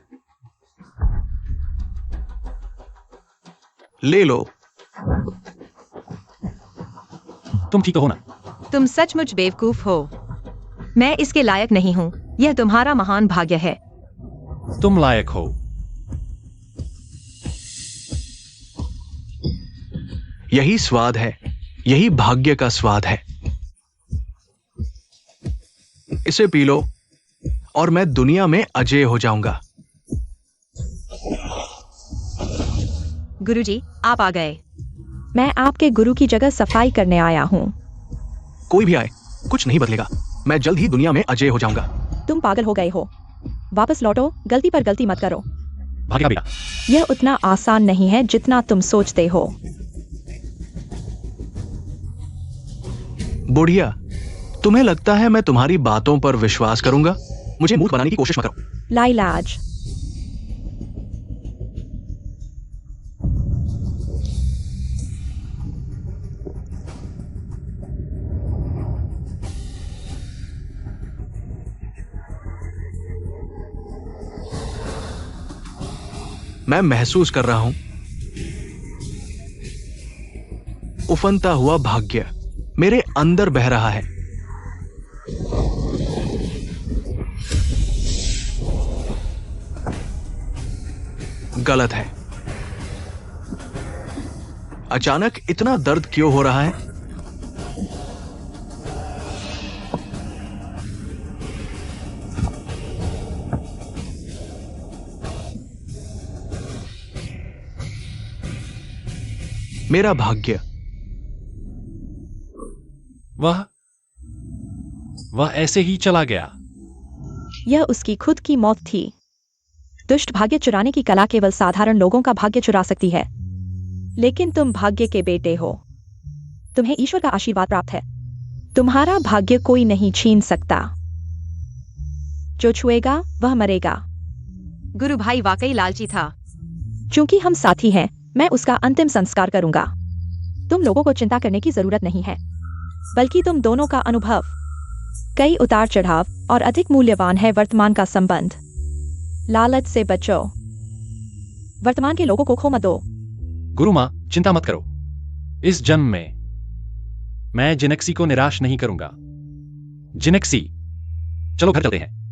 [SPEAKER 3] ले लो।
[SPEAKER 2] तुम ठीक तो हो ना?
[SPEAKER 4] तुम सचमुच बेवकूफ हो। मैं इसके लायक नहीं हूँ। यह तुम्हारा महान भाग्य है।
[SPEAKER 2] तुम लायक हो।
[SPEAKER 3] यही स्वाद है, यही भाग्य का स्वाद है। इसे पी लो और मैं दुनिया में अजय हो जाऊंगा।
[SPEAKER 4] गुरुजी, आप आ गए।
[SPEAKER 1] मैं आपके गुरु की जगह सफाई करने आया हूँ।
[SPEAKER 3] कोई भी आए, कुछ नहीं बदलेगा। मैं जल्द ही दुनिया में अजय हो जाऊंगा।
[SPEAKER 1] तुम पागल हो गए हो। वापस लौटो, गलती पर गलती मत करो।
[SPEAKER 2] भाग्य का बेटा।
[SPEAKER 1] यह उतना आसान नहीं है जितना तुम सोचते हो।
[SPEAKER 3] बुढ़िया, तुम्हें लगता है मैं तुम्हारी बातों पर विश्वास करूंगा? मुझे मूर्ख बनाने की कोशिश मत करो।
[SPEAKER 1] लाइलाज,
[SPEAKER 3] मैं महसूस कर रहा हूं उफनता हुआ भाग्य मेरे अंदर बह रहा है। गलत है। अचानक इतना दर्द क्यों हो रहा है? मेरा भाग्य,
[SPEAKER 2] वह ऐसे ही चला गया।
[SPEAKER 1] यह उसकी खुद की मौत थी। दुष्ट भाग्य चुराने की कला केवल साधारण लोगों का भाग्य चुरा सकती है, लेकिन तुम भाग्य के बेटे हो। तुम्हें ईश्वर का आशीर्वाद प्राप्त है। तुम्हारा भाग्य कोई नहीं छीन सकता। जो छुएगा वह मरेगा।
[SPEAKER 4] गुरु भाई वाकई लालची था।
[SPEAKER 1] चूंकि हम साथी हैं, मैं उसका अंतिम संस्कार करूंगा। तुम लोगों को चिंता करने की जरूरत नहीं है, बल्कि तुम दोनों का अनुभव। कई उतार चढ़ाव और अधिक मूल्यवान है वर्तमान का संबंध। लालच से बचो। वर्तमान के लोगों को खो मत दो।
[SPEAKER 2] गुरु माँ, चिंता मत करो। इस जन्म में मैं जिनेक्सी को निराश नहीं करूंगा। जिनेक्सी, चलो घर चलते हैं।